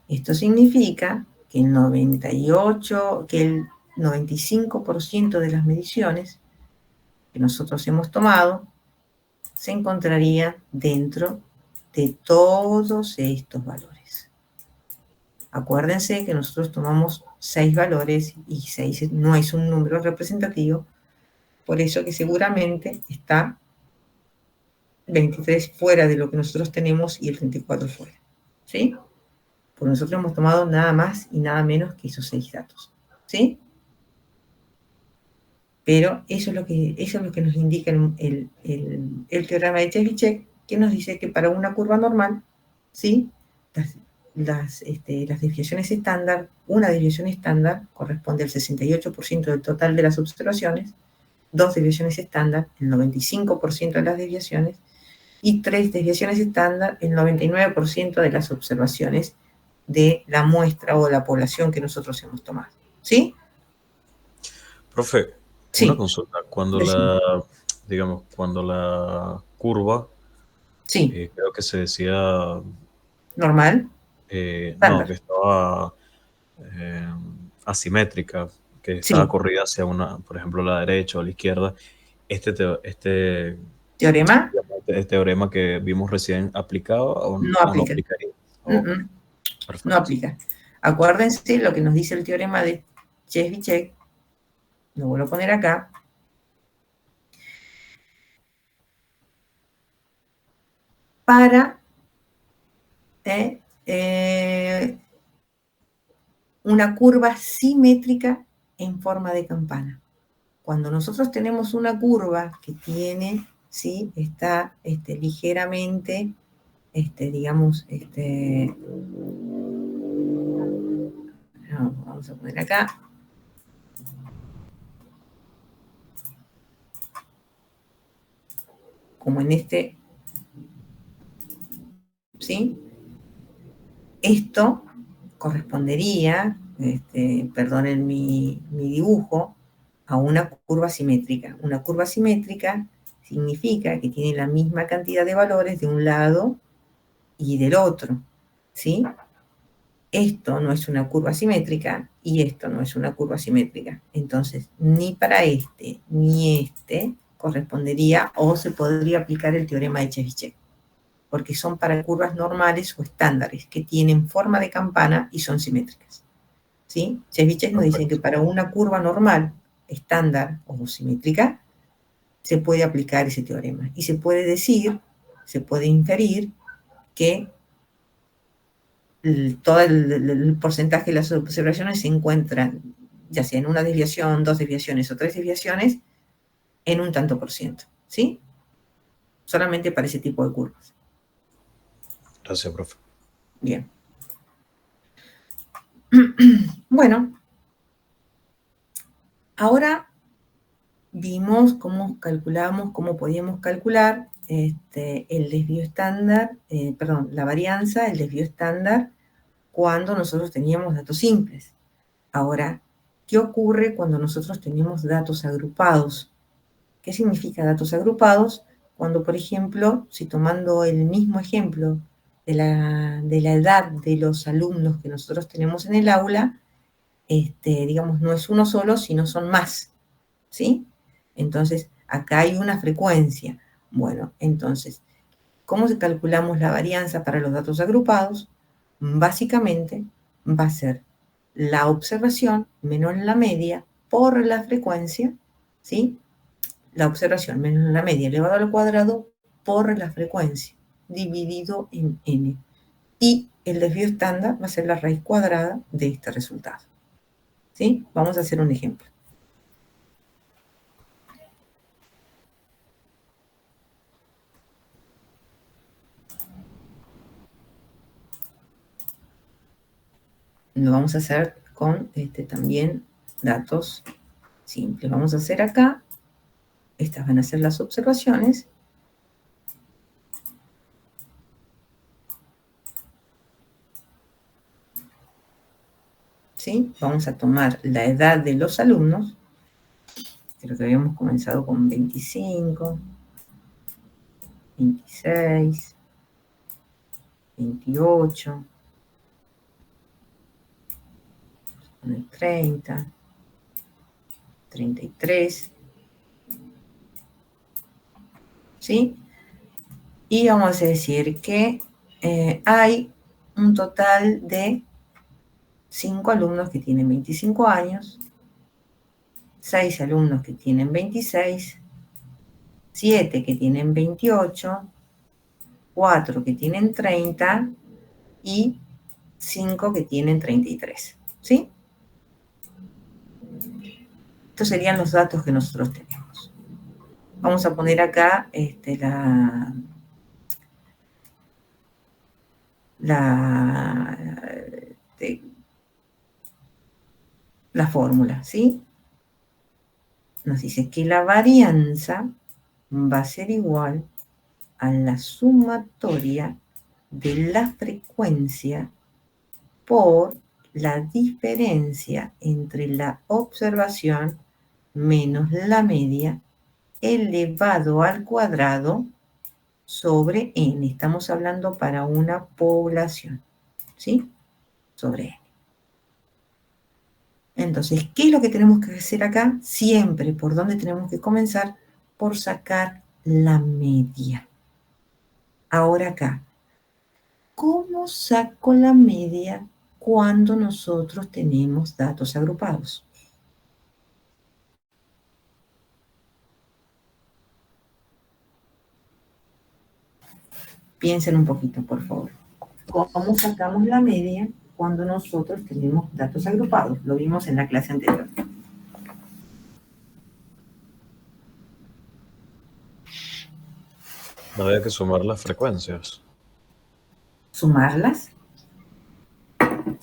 Esto significa que el 95% de las mediciones que nosotros hemos tomado se encontraría dentro de todos estos valores. Acuérdense que nosotros tomamos 6 valores y 6 no es un número representativo, por eso que seguramente está 23 fuera de lo que nosotros tenemos y el 34 fuera. ¿Sí? Porque nosotros hemos tomado nada más y nada menos que esos 6 datos. ¿Sí? Pero eso es lo que nos indica el teorema de Chebyshev, que nos dice que para una curva normal, ¿sí? Las desviaciones estándar, una desviación estándar corresponde al 68% del total de las observaciones, 2 desviaciones estándar, el 95% de las desviaciones, y 3 desviaciones estándar, el 99% de las observaciones de la muestra o la población que nosotros hemos tomado. ¿Sí? Profe, Sí. una consulta. Cuando cuando la curva, sí. Creo que se decía... ¿Normal? No, que estaba asimétrica, que estaba corrida hacia una, por ejemplo, la derecha o la izquierda. Este ¿Teorema? Este teorema que vimos recién, ¿aplicaba o no aplica? No aplicaría? No aplica. Acuérdense lo que nos dice el teorema de Chebyshev. Lo vuelvo a poner acá. Para una curva simétrica en forma de campana. Cuando nosotros tenemos una curva que tiene, ¿sí? Está ligeramente, vamos a poner acá. Como en este, ¿sí? Esto correspondería, perdonen mi dibujo, a una curva simétrica. Una curva simétrica significa que tiene la misma cantidad de valores de un lado y del otro, ¿sí? Esto no es una curva simétrica y esto no es una curva simétrica. Entonces, ni para este ni este correspondería o se podría aplicar el teorema de Chebyshev, porque son para curvas normales o estándares que tienen forma de campana y son simétricas. ¿Sí? Chebyshev nos dice que para una curva normal, estándar o simétrica, se puede aplicar ese teorema. Y se puede decir, se puede inferir que todo el porcentaje de las observaciones se encuentran, ya sea en una desviación, 2 desviaciones o 3 desviaciones, en un tanto por ciento. ¿Sí? Solamente para ese tipo de curvas. Gracias, profe. Bien. Bueno, ahora vimos cómo calculamos, cómo podíamos calcular el desvío estándar, la varianza, el desvío estándar, cuando nosotros teníamos datos simples. Ahora, ¿qué ocurre cuando nosotros tenemos datos agrupados? ¿Qué significa datos agrupados? Cuando, por ejemplo, si tomando el mismo ejemplo de la edad de los alumnos que nosotros tenemos en el aula, digamos, no es uno solo, sino son más, ¿sí? Entonces, acá hay una frecuencia. Bueno, entonces, ¿cómo calculamos la varianza para los datos agrupados? Básicamente, va a ser la observación menos la media por la frecuencia, ¿sí? La observación menos la media elevado al cuadrado por la frecuencia, dividido en n. Y el desvío estándar va a ser la raíz cuadrada de este resultado. ¿Sí? Vamos a hacer un ejemplo. vamos a hacer con también datos simples. Vamos a hacer acá, estas van a ser las observaciones. ¿Sí? Vamos a tomar la edad de los alumnos. Creo que habíamos comenzado con 25, 26, 28, 30, 33, ¿sí? Y vamos a decir que hay un total de 5 alumnos que tienen 25 años, 6 alumnos que tienen 26, 7 que tienen 28, 4 que tienen 30 y 5 que tienen 33, ¿sí? Estos serían los datos que nosotros tenemos. Vamos a poner acá la fórmula, ¿sí? Nos dice que la varianza va a ser igual a la sumatoria de la frecuencia por la diferencia entre la observación menos la media elevado al cuadrado sobre n. Estamos hablando para una población, ¿sí? Sobre n. Entonces, ¿qué es lo que tenemos que hacer acá? Siempre, ¿por dónde tenemos que comenzar? Por sacar la media. Ahora acá, ¿cómo saco la media cuando nosotros tenemos datos agrupados? Piensen un poquito, por favor. ¿Cómo sacamos la media cuando nosotros tenemos datos agrupados? Lo vimos en la clase anterior. No había que sumar las frecuencias. ¿Sumarlas?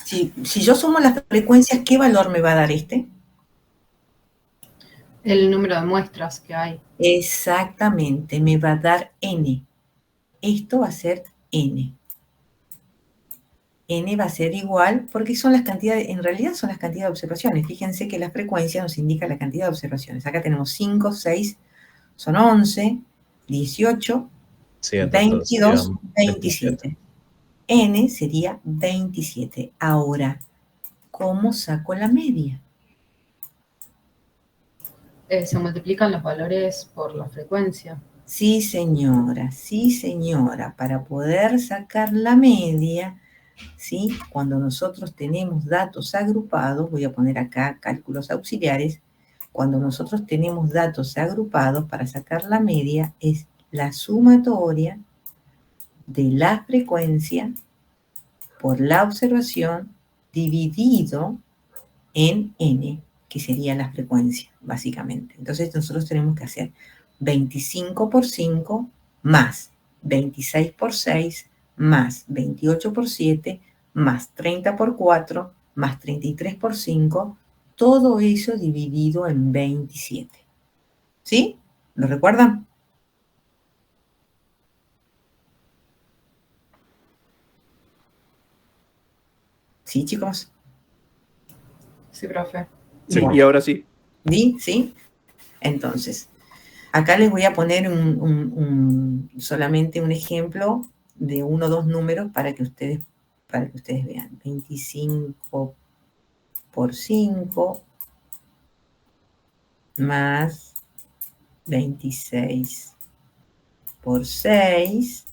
Si yo sumo las frecuencias, ¿qué valor me va a dar este? El número de muestras que hay. Exactamente, me va a dar n. Esto va a ser n. N va a ser igual, porque son las cantidades, en realidad son las cantidades de observaciones. Fíjense que la frecuencia nos indica la cantidad de observaciones. Acá tenemos 5, 6, son 11, 18, Sí, en total 22, serían 27. N sería 27. Ahora, ¿cómo saco la media? Se multiplican los valores por la frecuencia. Sí, señora, sí, señora. Para poder sacar la media, ¿sí? Cuando nosotros tenemos datos agrupados, voy a poner acá cálculos auxiliares, cuando nosotros tenemos datos agrupados, para sacar la media es la sumatoria de la frecuencia por la observación dividido en n, que sería la frecuencia, básicamente. Entonces nosotros tenemos que hacer 25 por 5 más 26 por 6 más 28 por 7 más 30 por 4 más 33 por 5, todo eso dividido en 27. ¿Sí? ¿Lo recuerdan? ¿Sí, chicos? Sí, profe. Sí, Bueno. y ahora sí. ¿Sí? Entonces, acá les voy a poner solamente un ejemplo de 1 o 2 números para que ustedes vean. 25 por 5 más 26 por 6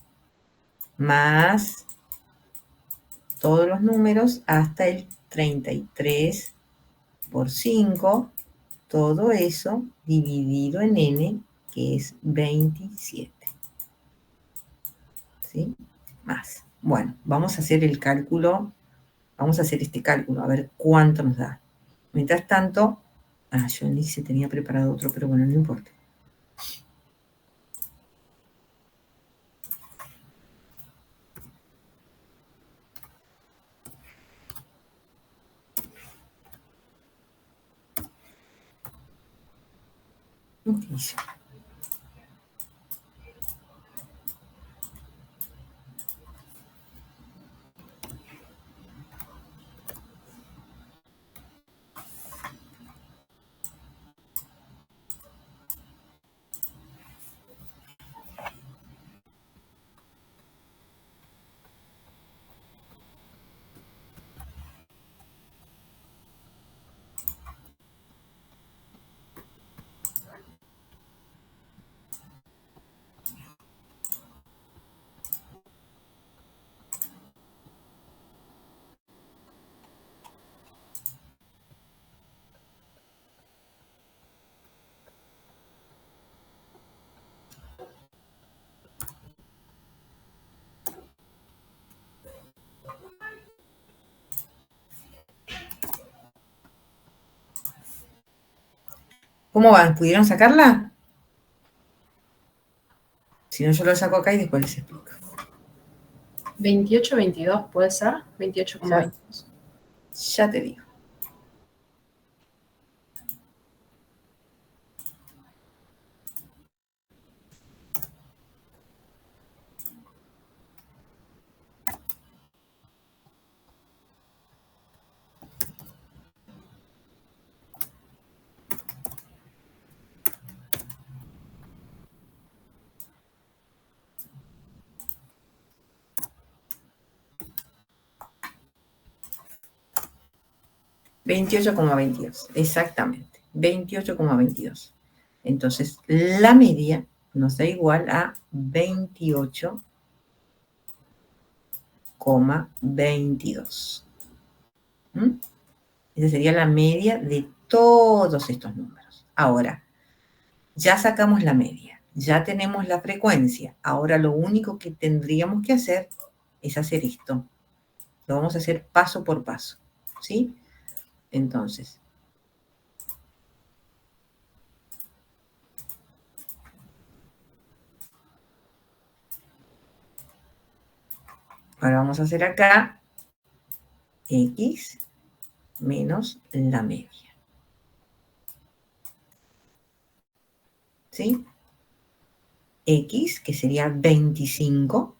más todos los números hasta el 33 por 5, todo eso dividido en n, que es 27. ¿Sí? Más. Bueno, vamos a hacer el cálculo, vamos a hacer este cálculo, a ver cuánto nos da. Mientras tanto, yo ni se tenía preparado otro, pero bueno, no importa. Buenísimo. ¿Cómo van? ¿Pudieron sacarla? Si no, yo lo saco acá y después les explico. 28,22 puede ser. 28,22. Ya te digo. $28,22, exactamente, 28,22. Entonces, la media nos da igual a 28,22. Esa sería la media de todos estos números. Ahora, ya sacamos la media, ya tenemos la frecuencia. Ahora lo único que tendríamos que hacer es hacer esto. Lo vamos a hacer paso por paso, ¿sí? Entonces, ahora vamos a hacer acá X menos la media. ¿Sí? X, que sería 25,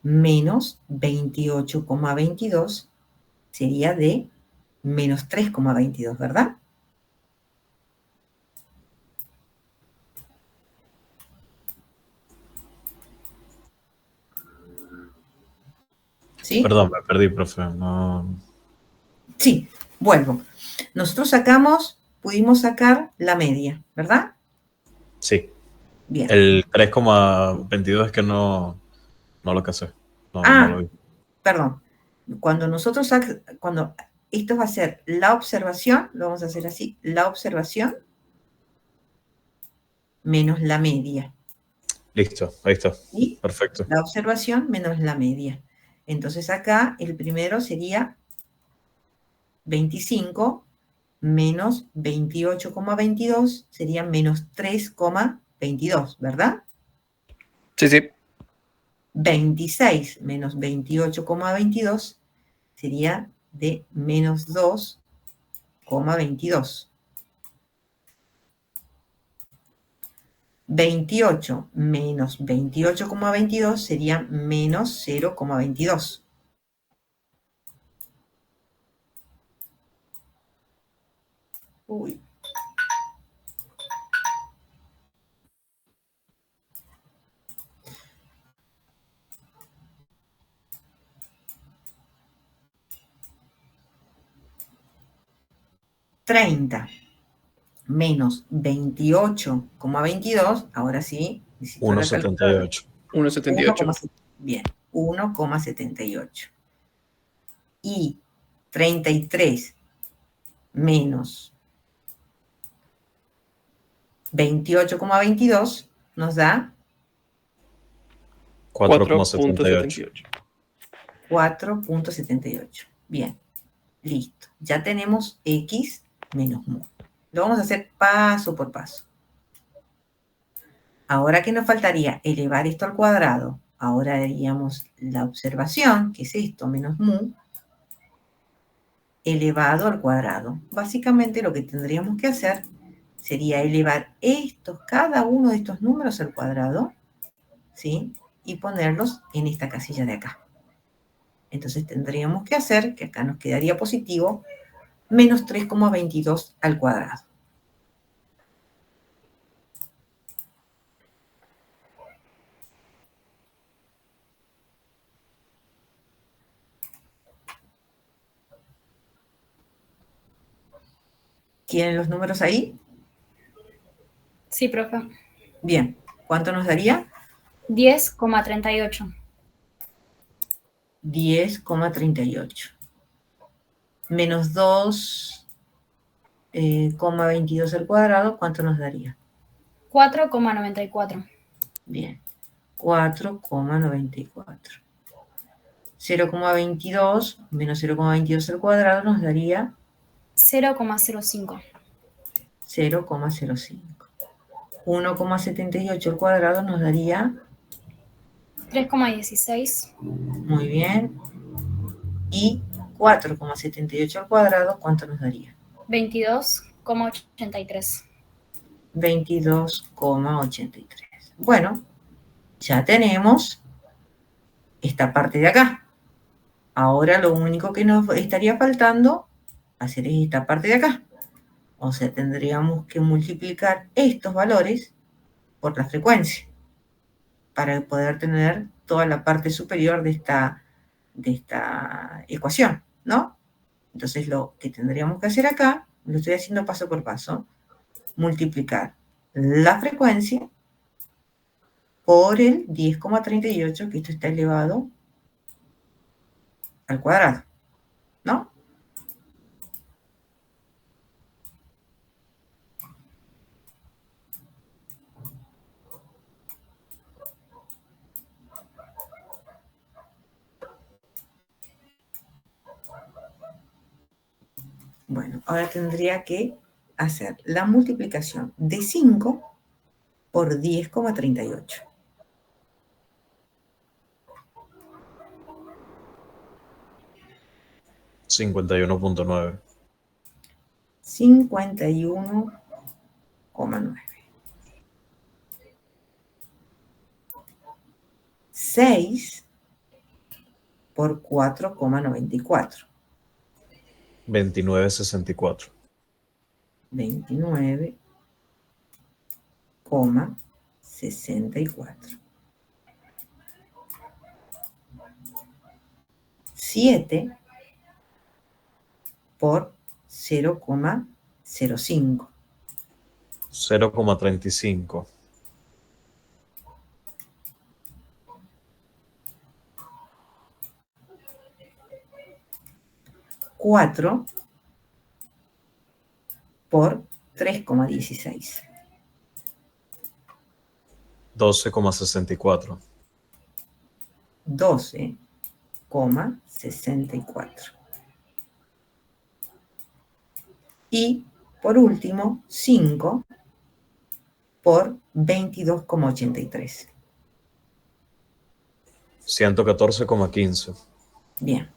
menos 28,22, sería de menos 3,22, ¿verdad? ¿Sí? Perdón, me perdí, profe. No. Sí, vuelvo. Nosotros pudimos sacar la media, ¿verdad? Sí. Bien. El 3,22 es que no lo casé. No lo vi. Perdón. Cuando esto va a ser la observación, lo vamos a hacer así, la observación menos la media. Listo, ahí está. ¿Sí? Perfecto. La observación menos la media. Entonces acá el primero sería 25 menos 28,22 sería menos 3,22, ¿verdad? Sí, sí. 26 menos 28,22 sería de menos 2,22. 28 menos 28,22 sería menos 0,22. Uy. $30 menos 28,22, ahora sí. 1,78. 1,78. Bien, 1,78. Y 33 menos 28,22 nos da 4,78. 4,78. Bien, listo. Ya tenemos X menos mu. Lo vamos a hacer paso por paso. Ahora, ¿qué nos faltaría? Elevar esto al cuadrado. Ahora haríamos la observación, que es esto, menos mu, elevado al cuadrado. Básicamente lo que tendríamos que hacer sería elevar cada uno de estos números al cuadrado, ¿sí? Y ponerlos en esta casilla de acá. Entonces tendríamos que hacer, que acá nos quedaría positivo, menos 3,22 al cuadrado. ¿Tienen los números ahí? Sí, profe. Bien. ¿Cuánto nos daría? 10,38. 10,38. Menos 2,22 al cuadrado, ¿cuánto nos daría? 4,94. Bien. 4,94. 0,22 menos 0,22 al cuadrado nos daría 0,05. 0,05. 1,78 al cuadrado nos daría 3,16. muy bien. Y 4,78 al cuadrado, ¿cuánto nos daría? 22,83. 22,83. Bueno, ya tenemos esta parte de acá. Ahora lo único que nos estaría faltando hacer es esta parte de acá. O sea, tendríamos que multiplicar estos valores por la frecuencia para poder tener toda la parte superior de esta ecuación, ¿no? Entonces lo que tendríamos que hacer acá, lo estoy haciendo paso por paso, multiplicar la frecuencia por el 10,38, que esto está elevado al cuadrado, ¿no? Bueno, ahora tendría que hacer la multiplicación de 5 por 10,38. $51.9. 51,9. 6 por 4,94. 29.64. 29,64. 7 por 0,05. 0,35. 4 por 3,16. 12,64. 12,64. Y por último, 5 por 22,83. 114,15. Bien,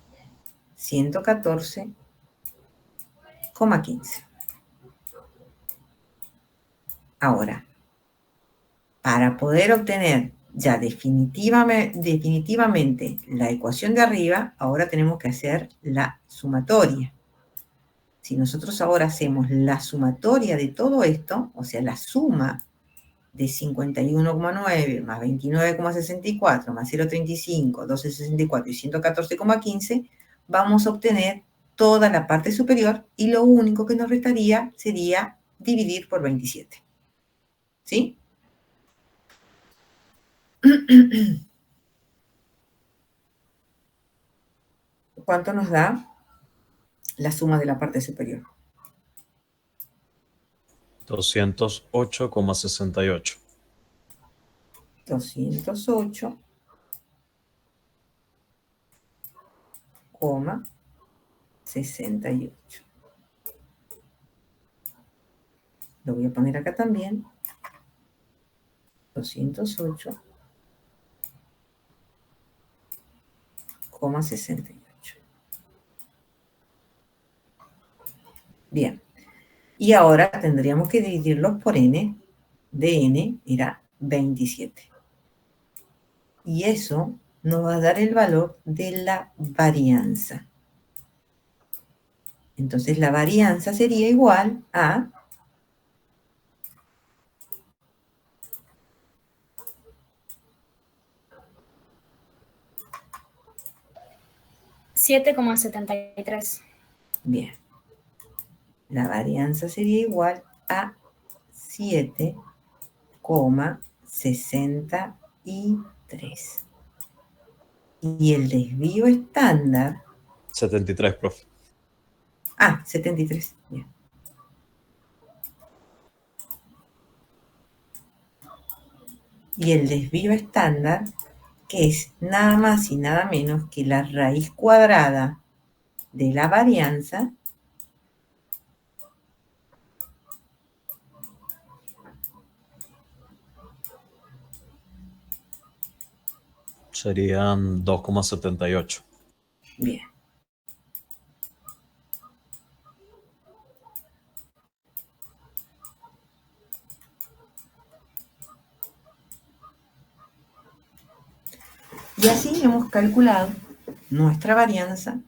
114,15. Ahora, para poder obtener ya definitivamente la ecuación de arriba, ahora tenemos que hacer la sumatoria. Si nosotros ahora hacemos la sumatoria de todo esto, o sea, la suma de 51,9 más 29,64 más 0,35, 12,64 y 114,15, vamos a obtener toda la parte superior y lo único que nos restaría sería dividir por 27. ¿Sí? ¿Cuánto nos da la suma de la parte superior? 208,68. 208,68. Lo voy a poner acá también. 208,68. Bien. Y ahora tendríamos que dividirlos por n. De n era 27. Y eso nos va a dar el valor de la varianza. Entonces la varianza sería igual a 7,73. Bien. La varianza sería igual a 7,63. Y el desvío estándar... 73, profe. 73. Bien. Y el desvío estándar, que es nada más y nada menos que la raíz cuadrada de la varianza serían 2,78. Bien. Y así hemos calculado nuestra varianza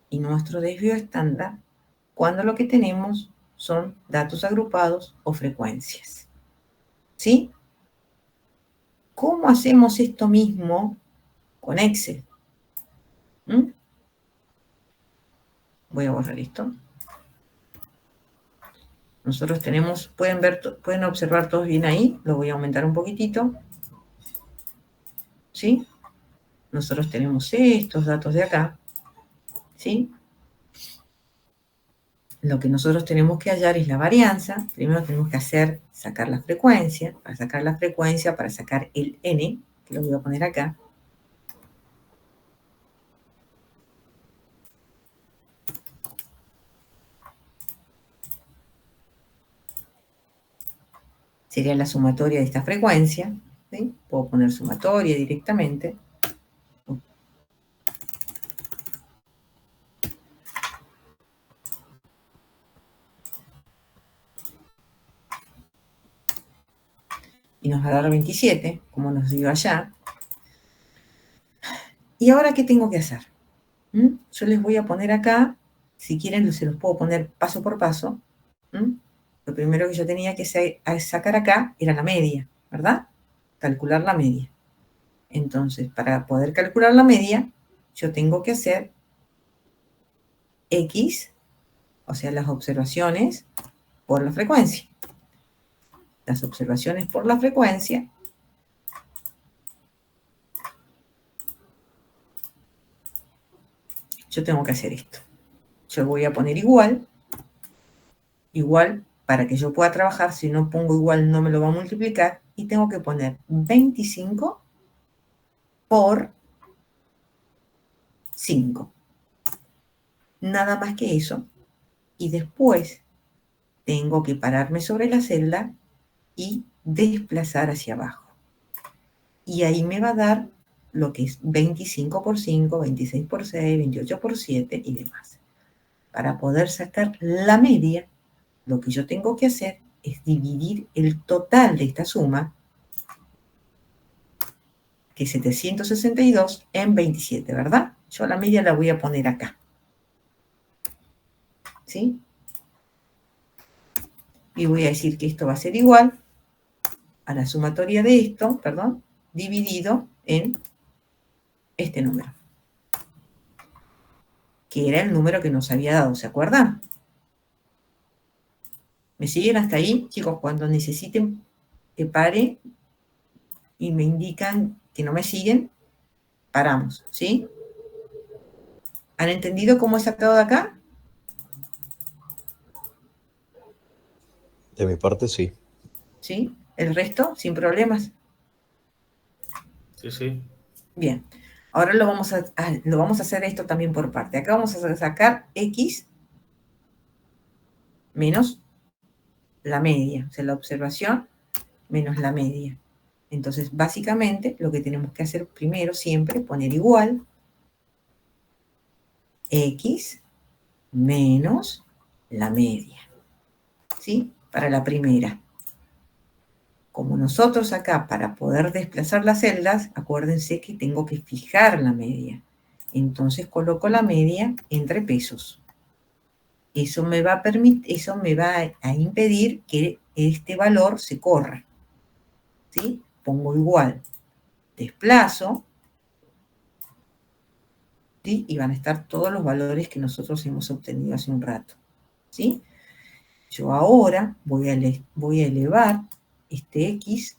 y nuestro desvío estándar cuando lo que tenemos son datos agrupados o frecuencias. ¿Sí? ¿Cómo hacemos esto mismo con Excel? Voy a borrar esto. Nosotros tenemos, pueden observar todos bien ahí, lo voy a aumentar un poquitito. ¿Sí? Nosotros tenemos estos datos de acá. ¿Sí? Lo que nosotros tenemos que hallar es la varianza. Primero tenemos que sacar la frecuencia. Para sacar la frecuencia, para sacar el n, que lo voy a poner acá. Sería la sumatoria de esta frecuencia. ¿Sí? Puedo poner sumatoria directamente. Y nos va a dar 27, como nos dio allá. ¿Y ahora qué tengo que hacer? Yo les voy a poner acá, si quieren se los puedo poner paso por paso. Lo primero que yo tenía que sacar acá era la media, ¿verdad? Calcular la media. Entonces, para poder calcular la media, yo tengo que hacer X, o sea, las observaciones por la frecuencia. Las observaciones por la frecuencia yo tengo que hacer esto. Yo voy a poner igual para que yo pueda trabajar. Si no pongo igual no me lo va a multiplicar, y tengo que poner 25 por 5. Nada más que eso. Y después tengo que pararme sobre la celda y desplazar hacia abajo. Y ahí me va a dar lo que es 25 por 5, 26 por 6, 28 por 7 y demás. Para poder sacar la media, lo que yo tengo que hacer es dividir el total de esta suma, que es 762, en 27, ¿verdad? Yo la media la voy a poner acá. ¿Sí? Y voy a decir que esto va a ser igual a la sumatoria de esto, dividido en este número, que era el número que nos había dado, ¿se acuerdan? ¿Me siguen hasta ahí? Chicos, cuando necesiten que pare y me indican que no me siguen, paramos, ¿sí? ¿Han entendido cómo he sacado de acá? De mi parte, sí. ¿Sí? ¿El resto? ¿Sin problemas? Sí, sí. Bien. Ahora lo vamos a hacer esto también por parte. Acá vamos a sacar X menos la media, o sea, la observación menos la media. Entonces, básicamente, lo que tenemos que hacer primero siempre, poner igual X menos la media. ¿sí? Para la primera. Como nosotros acá, para poder desplazar las celdas, acuérdense que tengo que fijar la media. Entonces coloco la media entre pesos. Eso me va a impedir que este valor se corra. ¿Sí? Pongo igual. Desplazo. ¿Sí? Y van a estar todos los valores que nosotros hemos obtenido hace un rato. ¿Sí? Yo ahora voy a elevar este X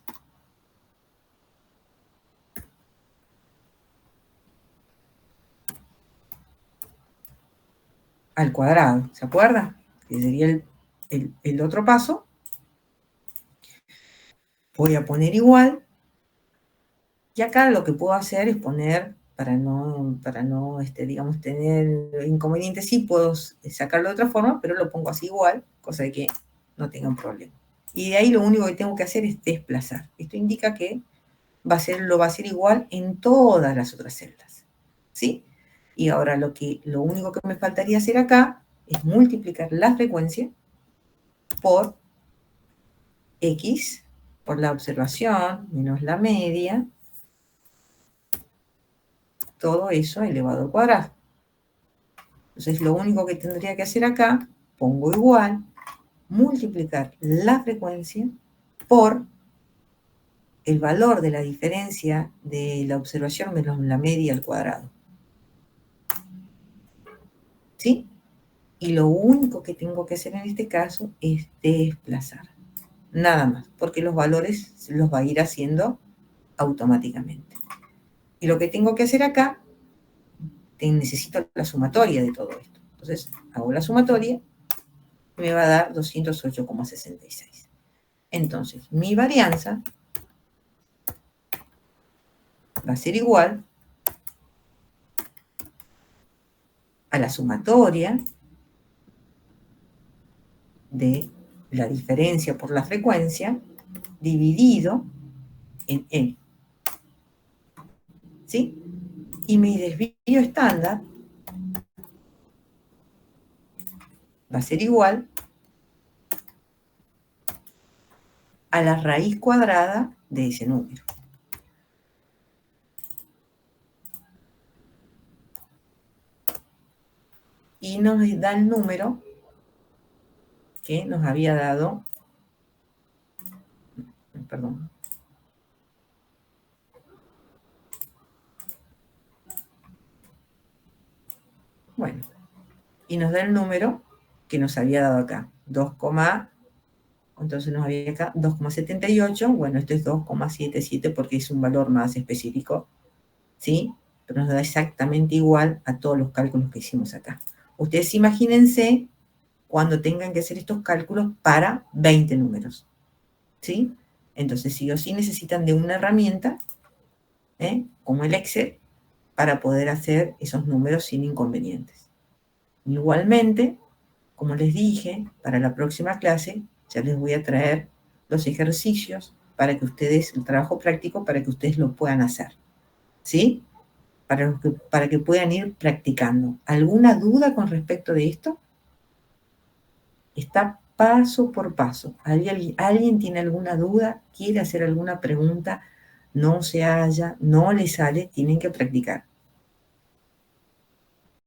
al cuadrado. ¿Se acuerda? Que sería el otro paso. Voy a poner igual. Y acá lo que puedo hacer es poner, para no digamos, tener inconvenientes, sí puedo sacarlo de otra forma, pero lo pongo así igual, cosa de que no tengan problema. Y de ahí lo único que tengo que hacer es desplazar. Esto indica que lo va a hacer igual en todas las otras celdas. ¿Sí? Y ahora lo único que me faltaría hacer acá es multiplicar la frecuencia por X, por la observación, menos la media, todo eso elevado al cuadrado. Entonces lo único que tendría que hacer acá, pongo igual, multiplicar la frecuencia por el valor de la diferencia de la observación menos la media al cuadrado. ¿Sí? Y lo único que tengo que hacer en este caso es desplazar. Nada más, porque los valores los va a ir haciendo automáticamente. Y lo que tengo que hacer acá, necesito la sumatoria de todo esto. Entonces, hago la sumatoria y me va a dar 208,66. Entonces, mi varianza va a ser igual a la sumatoria de la diferencia por la frecuencia dividido en N. ¿Sí? Y mi desvío estándar va a ser igual a la raíz cuadrada de ese número. Y nos da el número que nos había dado, perdón, bueno, y nos da el número que nos había dado acá, entonces nos había acá 2,78, bueno, esto es 2,77 porque es un valor más específico, ¿sí? Pero nos da exactamente igual a todos los cálculos que hicimos acá. Ustedes imagínense cuando tengan que hacer estos cálculos para 20 números, ¿sí? Entonces, sí o sí necesitan de una herramienta, como el Excel, para poder hacer esos números sin inconvenientes. Igualmente, como les dije, para la próxima clase ya les voy a traer los ejercicios para que ustedes, el trabajo práctico, para que ustedes lo puedan hacer, ¿sí? Para que puedan ir practicando. ¿Alguna duda con respecto de esto? Está paso por paso. ¿Alguien tiene alguna duda? ¿Quiere hacer alguna pregunta? No se halla, no le sale, tienen que practicar.